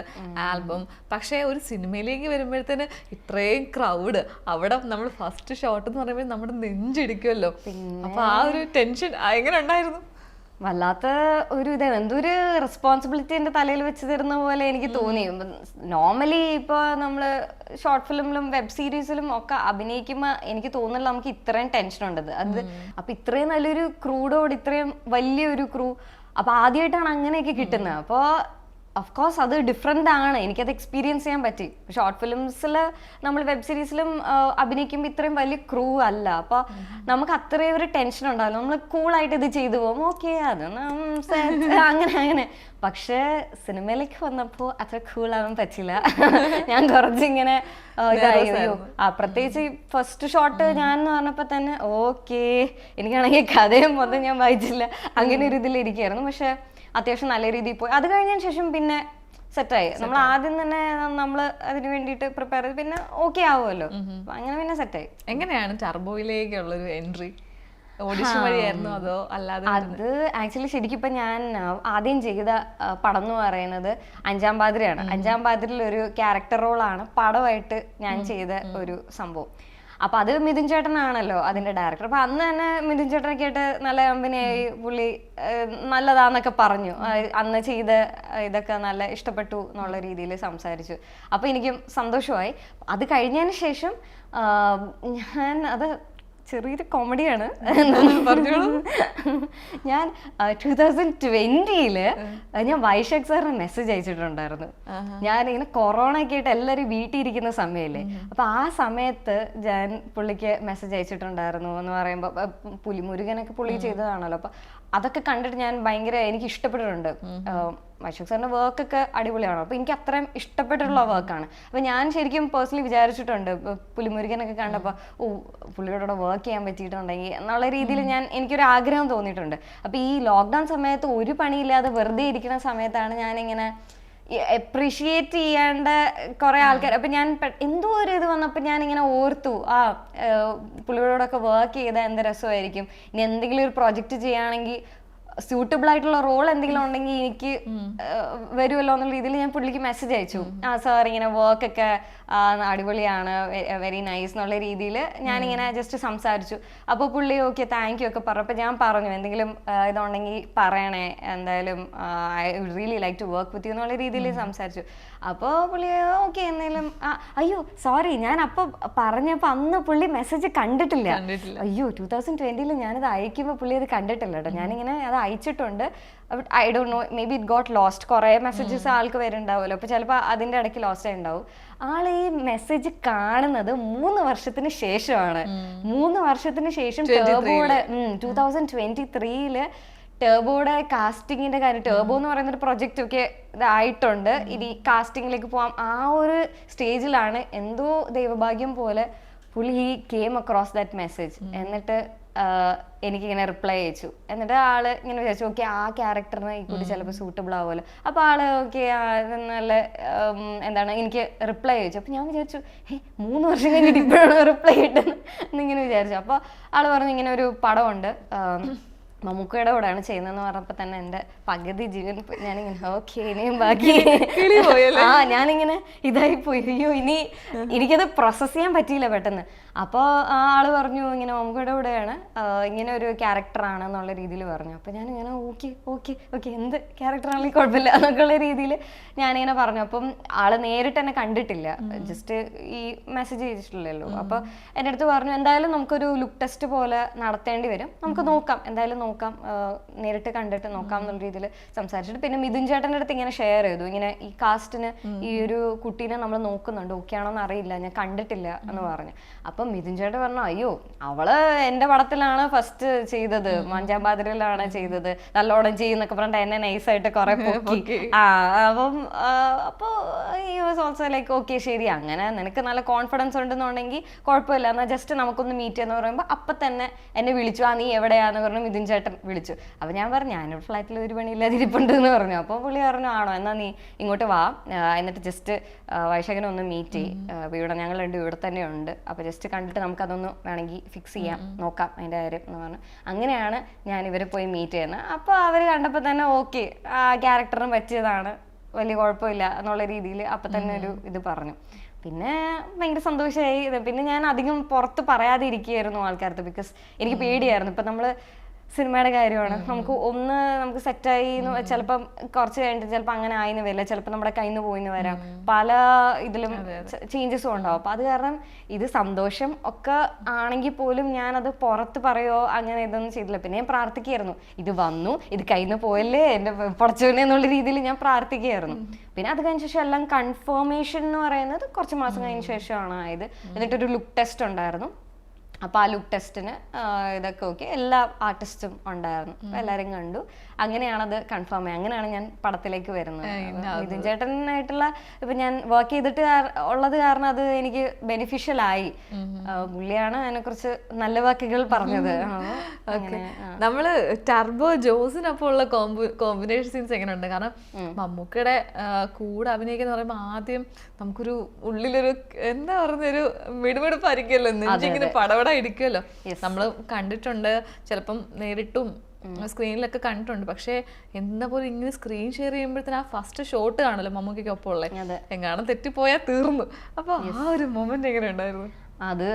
album. പക്ഷേ ഒരു സിനിമയിലേക്ക് വരുമ്പോഴത്തേന് ഇത്രയും ക്രൗഡ്, അവിടെ നമ്മൾ ഫസ്റ്റ് ഷോട്ട് എന്ന് പറയുമ്പോൾ നമ്മുടെ നെഞ്ചിടിക്കുമല്ലോ. അപ്പൊ ആ ഒരു ടെൻഷൻ എങ്ങനെ ഉണ്ടായിരുന്നു? വല്ലാത്ത ഒരു ഇതാണ്, എന്തൊരു റെസ്പോൺസിബിലിറ്റി എൻ്റെ തലയിൽ വെച്ച് തരുന്ന പോലെ എനിക്ക് തോന്നി. നോർമലി ഇപ്പോൾ നമ്മൾ ഷോർട്ട് ഫിലിമിലും വെബ് സീരീസിലും ഒക്കെ അഭിനയിക്കുമ്പോൾ എനിക്ക് തോന്നുന്നില്ല നമുക്ക് ഇത്രയും ടെൻഷൻ ഉണ്ടത്. അത് അപ്പം ഇത്രയും നല്ലൊരു ക്രൂഡോട് ഇത്രയും വലിയൊരു ക്രൂ അപ്പം ആദ്യമായിട്ടാണ് അങ്ങനെയൊക്കെ കിട്ടുന്നത്. അപ്പോൾ ഓഫ്കോഴ്സ് അത് ഡിഫറെൻ്റ് ആണ്, എനിക്കത് എക്സ്പീരിയൻസ് ചെയ്യാൻ പറ്റി. ഷോർട്ട് ഫിലിംസിൽ നമ്മൾ വെബ് സീരീസിലും അഭിനയിക്കുമ്പോൾ ഇത്രയും വലിയ ക്രൂ അല്ല. അപ്പോൾ നമുക്ക് അത്രയും ഒരു ടെൻഷൻ ഉണ്ടാവില്ല, നമ്മൾ കൂളായിട്ട് ഇത് ചെയ്തു പോകും, ഓക്കെ അത് അങ്ങനെ. പക്ഷേ സിനിമയിലേക്ക് വന്നപ്പോൾ അത്ര കൂളാവാൻ പറ്റില്ല. ഞാൻ കുറച്ചിങ്ങനെ ഇതായി. പ്രത്യേകിച്ച് ഫസ്റ്റ് ഷോട്ട് ഞാൻ എന്ന് പറഞ്ഞപ്പോൾ തന്നെ ഓക്കെ, എനിക്കാണെങ്കിൽ കഥയും മൊത്തം ഞാൻ വായിച്ചില്ല, അങ്ങനെ ഒരു ഇതിലിരിക്കുകയായിരുന്നു. പക്ഷെ അത്യാവശ്യം നല്ല രീതിയിൽ പോയി. അത് കഴിഞ്ഞതിന് ശേഷം പിന്നെ സെറ്റായി. നമ്മൾ ആദ്യം തന്നെ നമ്മൾ അതിന് വേണ്ടിയിട്ട് പ്രിപ്പയർ ചെയ്ത് പിന്നെ ഓക്കെ ആവുമല്ലോ, അങ്ങനെ പിന്നെ സെറ്റായി. എങ്ങനെയാണ് ടർബോയിലേക്കുള്ളൊരു എൻട്രി? ഓഡിഷൻ വഴിയായിരുന്നു അതോ അല്ലാതെ? അത് ആക്ച്വലി ശരിക്കും ഇപ്പം ഞാൻ ആദ്യം ചെയ്ത പടം എന്ന് പറയുന്നത് അഞ്ചാം പാതിരയാണ്. അഞ്ചാം പാതിരയിൽ ഒരു ക്യാരക്ടർ റോളാണ് പടമായിട്ട് ഞാൻ ചെയ്ത ഒരു സംഭവം. അപ്പൊ അത് മിഥുൻ ചേട്ടനാണല്ലോ അതിന്റെ ഡയറക്ടർ. അപ്പൊ അന്ന് തന്നെ മിഥുൻ ചേട്ടനൊക്കെ ആയിട്ട് നല്ല കമ്പനിയായി, പുള്ളി നല്ലതാന്നൊക്കെ പറഞ്ഞു. അന്ന് ചെയ്ത ഇതൊക്കെ നല്ല ഇഷ്ടപ്പെട്ടു എന്നുള്ള രീതിയിൽ സംസാരിച്ചു. അപ്പൊ എനിക്കും സന്തോഷമായി. അത് കഴിഞ്ഞതിന് ശേഷം ഞാൻ അത് ചെറിയൊരു കോമഡിയാണ് പറഞ്ഞോളൂ. ഞാൻ 2020 ഞാൻ വൈശാഖ് സാറിന് മെസ്സേജ് അയച്ചിട്ടുണ്ടായിരുന്നു. ഞാനിങ്ങനെ കൊറോണ ഒക്കെ ആയിട്ട് എല്ലാവരും വീട്ടിൽ ഇരിക്കുന്ന സമയല്ലേ, അപ്പൊ ആ സമയത്ത് ഞാൻ പുള്ളിക്ക് മെസ്സേജ് അയച്ചിട്ടുണ്ടായിരുന്നു. എന്ന് പറയുമ്പോൾ പുലിമുരുകനൊക്കെ പുള്ളി ചെയ്തതാണല്ലോ, അപ്പൊ അതൊക്കെ കണ്ടിട്ട് ഞാൻ ഭയങ്കര എനിക്ക് ഇഷ്ടപ്പെട്ടിട്ടുണ്ട്. വൈശാഖ് സാറിന്റെ വർക്കൊക്കെ അടിപൊളിയാണ്. അപ്പൊ എനിക്ക് അത്രയും ഇഷ്ടപ്പെട്ടിട്ടുള്ള വർക്കാണ്. അപ്പൊ ഞാൻ ശരിക്കും പേഴ്സണലി വിചാരിച്ചിട്ടുണ്ട് പുലിമുരുകനൊക്കെ കണ്ടപ്പോൾ പുള്ളിയോടെ വർക്ക് ചെയ്യാൻ പറ്റിയിട്ടുണ്ടെങ്കിൽ എന്നുള്ള രീതിയിൽ എനിക്കൊരു ആഗ്രഹം തോന്നിയിട്ടുണ്ട്. അപ്പൊ ഈ ലോക്ക്ഡൗൺ സമയത്ത് ഒരു പണിയില്ലാതെ വെറുതെ ഇരിക്കുന്ന സമയത്താണ് ഞാനിങ്ങനെ അപ്രീഷിയേറ്റ് ചെയ്യേണ്ട കുറെ ആൾക്കാർ. അപ്പൊ ഞാൻ എന്തോ ഒരു ഇത് വന്നപ്പോൾ ഞാനിങ്ങനെ ഓർത്തു, പുള്ളിയോടൊക്കെ വർക്ക് ചെയ്താൽ എന്ത് രസമായിരിക്കും, ഇനി എന്തെങ്കിലും ഒരു പ്രൊജക്റ്റ് ചെയ്യുകയാണെങ്കിൽ സ്യൂട്ടബിൾ ആയിട്ടുള്ള റോൾ എന്തെങ്കിലും ഉണ്ടെങ്കിൽ എനിക്ക് വരുമല്ലോ എന്നുള്ള രീതിയിൽ ഞാൻ പുള്ളിക്ക് മെസ്സേജ് അയച്ചു. സാർ ഇങ്ങനെ വർക്കൊക്കെ അടിപൊളിയാണ്, വെരി നൈസ് എന്നുള്ള രീതിയിൽ ഞാനിങ്ങനെ ജസ്റ്റ് സംസാരിച്ചു. അപ്പോൾ പുള്ളി ഓക്കെ താങ്ക് യു ഒക്കെ പറഞ്ഞു. അപ്പോൾ ഞാൻ പറഞ്ഞു എന്തെങ്കിലും ഇതുണ്ടെങ്കിൽ പറയണേ, എന്തായാലും I would really like to work with you എന്നുള്ള രീതിയിൽ സംസാരിച്ചു. അപ്പോൾ പുള്ളി ഓക്കെ എന്തെങ്കിലും അയ്യോ സോറി ഞാൻ അപ്പോൾ പറഞ്ഞപ്പോൾ അന്ന് പുള്ളി മെസ്സേജ് കണ്ടിട്ടില്ല. അയ്യോ 2020 ഞാനത് അയക്കുമ്പോൾ പുള്ളി അത് കണ്ടിട്ടില്ല കേട്ടോ. ഞാനിങ്ങനെ അത് അയച്ചിട്ടുണ്ട്. I don't know, may be it got lost. കുറേ മെസ്സേജസ് ആൾക്ക് വരുന്നുണ്ടാവുമല്ലോ, അപ്പോൾ ചിലപ്പോൾ അതിൻ്റെ ഇടയ്ക്ക് ലോസ്റ്റ് ആയിട്ടുണ്ടാവും. ആള് ഈ മെസ്സേജ് കാണുന്നത് 3 വർഷത്തിന് ശേഷമാണ്. 3 വർഷത്തിന് ശേഷം ടർബോയുടെ 2023 ടർബോയുടെ കാസ്റ്റിങ്ങിന്റെ കാര്യം, ടർബോ എന്ന് പറയുന്ന ഒരു പ്രൊജക്റ്റ് ഒക്കെ ഇതായിട്ടുണ്ട്, ഇനി കാസ്റ്റിങ്ങിലേക്ക് പോവാം. ആ ഒരു സ്റ്റേജിലാണ് എന്തോ ദൈവഭാഗ്യം പോലെ പുള്ളി he came across that message. എന്നിട്ട് എനിക്കിങ്ങനെ റിപ്ലൈ അയച്ചു. എന്നിട്ട് ആള് ഇങ്ങനെ വിചാരിച്ചു ഓക്കെ ആ ക്യാരക്ടറിന് ഈ കൂടി ചിലപ്പോൾ സൂട്ടബിൾ ആവുമല്ലോ. അപ്പോൾ ആള് ഓക്കെ നല്ല എന്താണ് എനിക്ക് റിപ്ലൈ അയച്ചു. അപ്പോൾ ഞാൻ വിചാരിച്ചു 3 വർഷം കഴിഞ്ഞിട്ട് ഇപ്പോഴാണ് റിപ്ലൈ കിട്ടുന്നത് എന്നിങ്ങനെ വിചാരിച്ചു. അപ്പോൾ ആള് പറഞ്ഞു ഇങ്ങനെ ഒരു പടമുണ്ട്, മമ്മൂക്കയുടെ കൂടെയാണ് ചെയ്യുന്നതെന്ന് പറഞ്ഞപ്പോൾ തന്നെ എൻ്റെ പകുതി ജീവൻ ഞാനിങ്ങനെ ഓക്കെ ഇനിയും ബാക്കി ഞാനിങ്ങനെ ഇതായിപ്പോയി. അയ്യോ ഇനി എനിക്കത് പ്രോസസ് ചെയ്യാൻ പറ്റിയില്ല പെട്ടെന്ന്. അപ്പോൾ ആള് പറഞ്ഞു ഇങ്ങനെ മമ്മൂക്കയുടെ കൂടെയാണ്, ഇങ്ങനെ ഒരു ക്യാരക്ടറാണ് എന്നുള്ള രീതിയിൽ പറഞ്ഞു. അപ്പോൾ ഞാനിങ്ങനെ ഓക്കെ ഓക്കെ ഓക്കെ എന്ത് ക്യാരക്ടറാണെങ്കിൽ കുഴപ്പമില്ല എന്നൊക്കെയുള്ള രീതിയിൽ ഞാനിങ്ങനെ പറഞ്ഞു. അപ്പം ആള് നേരിട്ട് എന്നെ കണ്ടിട്ടില്ല, ജസ്റ്റ് ഈ മെസ്സേജ് ചെയ്തിട്ടില്ലല്ലോ. അപ്പോൾ എൻ്റെ അടുത്ത് പറഞ്ഞു എന്തായാലും നമുക്കൊരു ലുക്ക് ടെസ്റ്റ് പോലെ നടത്തേണ്ടി വരും, നമുക്ക് നോക്കാം, എന്തായാലും നോക്കാം, നേരിട്ട് കണ്ടിട്ട് നോക്കാം എന്നുള്ള രീതിയിൽ സംസാരിച്ചിട്ട് പിന്നെ മിഥുൻ ചേട്ടൻ്റെ അടുത്ത് ഇങ്ങനെ ഷെയർ ചെയ്തു, ഇങ്ങനെ ഈ കാസ്റ്റിന് ഈ ഒരു കുട്ടീനെ നമ്മൾ നോക്കുന്നുണ്ട്, ഓക്കെ ആണോന്ന് അറിയില്ല, ഞാൻ കണ്ടിട്ടില്ല എന്ന് പറഞ്ഞു. അപ്പം മിഥുൻ ചേട്ടൻ പറഞ്ഞു, അയ്യോ അവള് എൻ്റെ പടത്തിലാണ് ഫസ്റ്റ് ചെയ്തത്, മഞ്ചാം പാതിരയിലാണ് ചെയ്തത്, നല്ലോണം ചെയ്യുന്നൊക്കെ പറഞ്ഞിട്ട് എന്നെ നൈസായിട്ട് കുറെ പൊക്കി. അപ്പം അപ്പോൾ ഓൾസോ ലൈക്ക് ഓക്കെ ശരി, അങ്ങനെ നിനക്ക് നല്ല കോൺഫിഡൻസ് ഉണ്ടെന്നുണ്ടെങ്കിൽ കുഴപ്പമില്ല, എന്നാൽ ജസ്റ്റ് നമുക്കൊന്ന് മീറ്റ് ചെയ്യാന്ന് പറയുമ്പോൾ അപ്പം തന്നെ എന്നെ വിളിച്ചു, നീ എവിടെയാന്ന് പറഞ്ഞു മിഥുൻ ചേട്ടൻ വിളിച്ചു. അപ്പം ഞാൻ പറഞ്ഞു ഞാനൊരു ഫ്ലാറ്റിൽ ഒരു പണിയില്ലാതിരിപ്പുണ്ട് എന്ന് പറഞ്ഞു. അപ്പോൾ പുള്ളി പറഞ്ഞു ആണോ, എന്നാൽ നീ ഇങ്ങോട്ട് വാ, എന്നിട്ട് ജസ്റ്റ് വൈശാഖനെ ഒന്ന് മീറ്റ് ചെയ്യും, ഇവിടെ ഞങ്ങൾ രണ്ടും ഇവിടെ തന്നെ ഉണ്ട്, അപ്പോൾ ജസ്റ്റ് കണ്ടിട്ട് നമുക്കതൊന്ന് വേണമെങ്കിൽ ഫിക്സ് ചെയ്യാം, നോക്കാം അതിൻ്റെ കാര്യം എന്ന് പറഞ്ഞു. അങ്ങനെയാണ് ഞാൻ ഇവരെ പോയി മീറ്റ് ചെയ്യുന്നത്. അപ്പോൾ അവർ കണ്ടപ്പോൾ തന്നെ ഓക്കെ ആ ക്യാരക്ടറിന് പറ്റിയതാണ്, വലിയ കുഴപ്പമില്ല എന്നുള്ള രീതിയിൽ അപ്പം തന്നെ ഒരു ഇത് പറഞ്ഞു. പിന്നെ ഭയങ്കര സന്തോഷമായി. പിന്നെ ഞാൻ അധികം പുറത്ത് പറയാതെ ഇരിക്കുകയായിരുന്നു ആൾക്കാർക്ക്, ബിക്കോസ് എനിക്ക് പേടിയായിരുന്നു. ഇപ്പം നമ്മൾ സിനിമയുടെ കാര്യമാണ്, നമുക്ക് സെറ്റായി ചിലപ്പം കുറച്ച് കഴിഞ്ഞിട്ട് ചിലപ്പോൾ അങ്ങനെ ആയിന്ന് വരില്ല, ചിലപ്പോൾ നമ്മുടെ കയ്യിൽ നിന്ന് പോയിന്ന് വരാം, പല ഇതിലും ചേഞ്ചസും ഉണ്ടാവും. അപ്പം അത് കാരണം ഇത് സന്തോഷം ഒക്കെ ആണെങ്കിൽ പോലും ഞാനത് പുറത്ത് പറയോ അങ്ങനെ ഇതൊന്നും ചെയ്തില്ല. പിന്നെ ഞാൻ പ്രാർത്ഥിക്കുകയായിരുന്നു, ഇത് വന്നു, ഇത് കയ്യിൽ നിന്ന് പോയല്ലേ എൻ്റെ പടച്ചോനെ എന്നുള്ള രീതിയിൽ ഞാൻ പ്രാർത്ഥിക്കുകയായിരുന്നു. പിന്നെ അത് കഴിഞ്ഞ ശേഷം എല്ലാം കൺഫർമേഷൻ എന്ന് പറയുന്നത് കുറച്ച് മാസം കഴിഞ്ഞ ശേഷമാണ് ആയത്. എന്നിട്ടൊരു ലുക്ക് ടെസ്റ്റ് ഉണ്ടായിരുന്നു. അപ്പോൾ ആ ലുക്ക് ടെസ്റ്റിന് ഇതൊക്കെ ഓക്കെ, എല്ലാ ആർട്ടിസ്റ്റും ഉണ്ടായിരുന്നു, എല്ലാവരും കണ്ടു. അങ്ങനെയാണത് കൺഫേം ആയി. അങ്ങനെയാണ് ഞാൻ പടത്തിലേക്ക് വരുന്നത്. മിഥുൻ ചേട്ടനായിട്ടുള്ള ഇപ്പം ഞാൻ വർക്ക് ചെയ്തിട്ട് ഉള്ളത് കാരണം അത് എനിക്ക് ബെനിഫിഷ്യൽ ആയി. പുള്ളിയാണ് അതിനെക്കുറിച്ച് നല്ല വാക്കുകൾ പറഞ്ഞത്. നമ്മള് ടർബോ ജോസിനൊപ്പം ഉള്ള കോമ്പിനേഷൻ സീൻസ് എങ്ങനെയുണ്ട്? കാരണം മമ്മൂക്കയുടെ കൂടെ അഭിനയിക്കുന്ന പറയുമ്പോൾ ആദ്യം നമുക്കൊരു ഉള്ളിലൊരു എന്താ പറയുന്നൊരു മിടുമിടുപ്പായിരിക്കുമല്ലോ, നെഞ്ചിങ്ങനെ പടപട ഇടിക്കുമല്ലോ. നമ്മള് കണ്ടിട്ടുണ്ട്, ചിലപ്പം നേരിട്ടും സ്ക്രീനിലൊക്കെ കണ്ടിട്ടുണ്ട്. പക്ഷെ എന്താ പോലെ ഇങ്ങനെ സ്ക്രീൻ ഷെയർ ചെയ്യുമ്പോഴത്തേന് ആ ഫസ്റ്റ് ഷോട്ട് കാണല്ലോ മമ്മൂക്കൊക്കെ ഒപ്പം ഉള്ളത്, എങ്ങാനും തെറ്റിപ്പോയാൽ തീർന്നു. അപ്പൊ ആ ഒരു മൊമെന്റ് എങ്ങനെ ഉണ്ടായിരുന്നു? അത്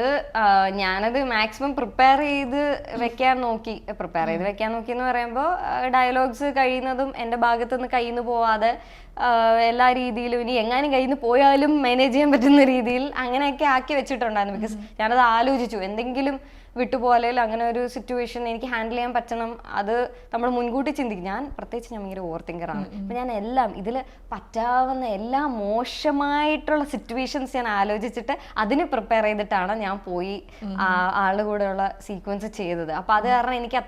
ഞാനത് മാക്സിമം പ്രിപ്പയർ ചെയ്ത് വെക്കാൻ നോക്കി എന്ന് പറയുമ്പോൾ ഡയലോഗ്സ് കഴിയുന്നതും എൻ്റെ ഭാഗത്തുനിന്ന് കയ്യിൽ നിന്ന് പോവാതെ എല്ലാ രീതിയിലും ഇനി എങ്ങാനും കയ്യിൽ നിന്ന് പോയാലും മാനേജ് ചെയ്യാൻ പറ്റുന്ന രീതിയിൽ അങ്ങനെയൊക്കെ ആക്കി വെച്ചിട്ടുണ്ടായിരുന്നു. ബിക്കോസ് ഞാനത് ആലോചിച്ചു, എന്തെങ്കിലും വിട്ടുപോലെ അങ്ങനെ ഒരു സിറ്റുവേഷൻ എനിക്ക് ഹാൻഡിൽ ചെയ്യാൻ പറ്റണം, അത് നമ്മൾ മുൻകൂട്ടി ചിന്തിക്കും. ഞാൻ ഭയങ്കര ഓവർ തിങ്കറാണ്. അപ്പം ഞാൻ എല്ലാം ഇതിൽ പറ്റാവുന്ന എല്ലാ മോശമായിട്ടുള്ള സിറ്റുവേഷൻസ് ഞാൻ ആലോചിച്ചിട്ട് അതിന് പ്രിപ്പയർ ചെയ്തിട്ടാണ് ഞാൻ പോയി ആളുടെ കൂടെയുള്ള സീക്വൻസ് ചെയ്തത്. അപ്പം അത് കാരണം എനിക്ക്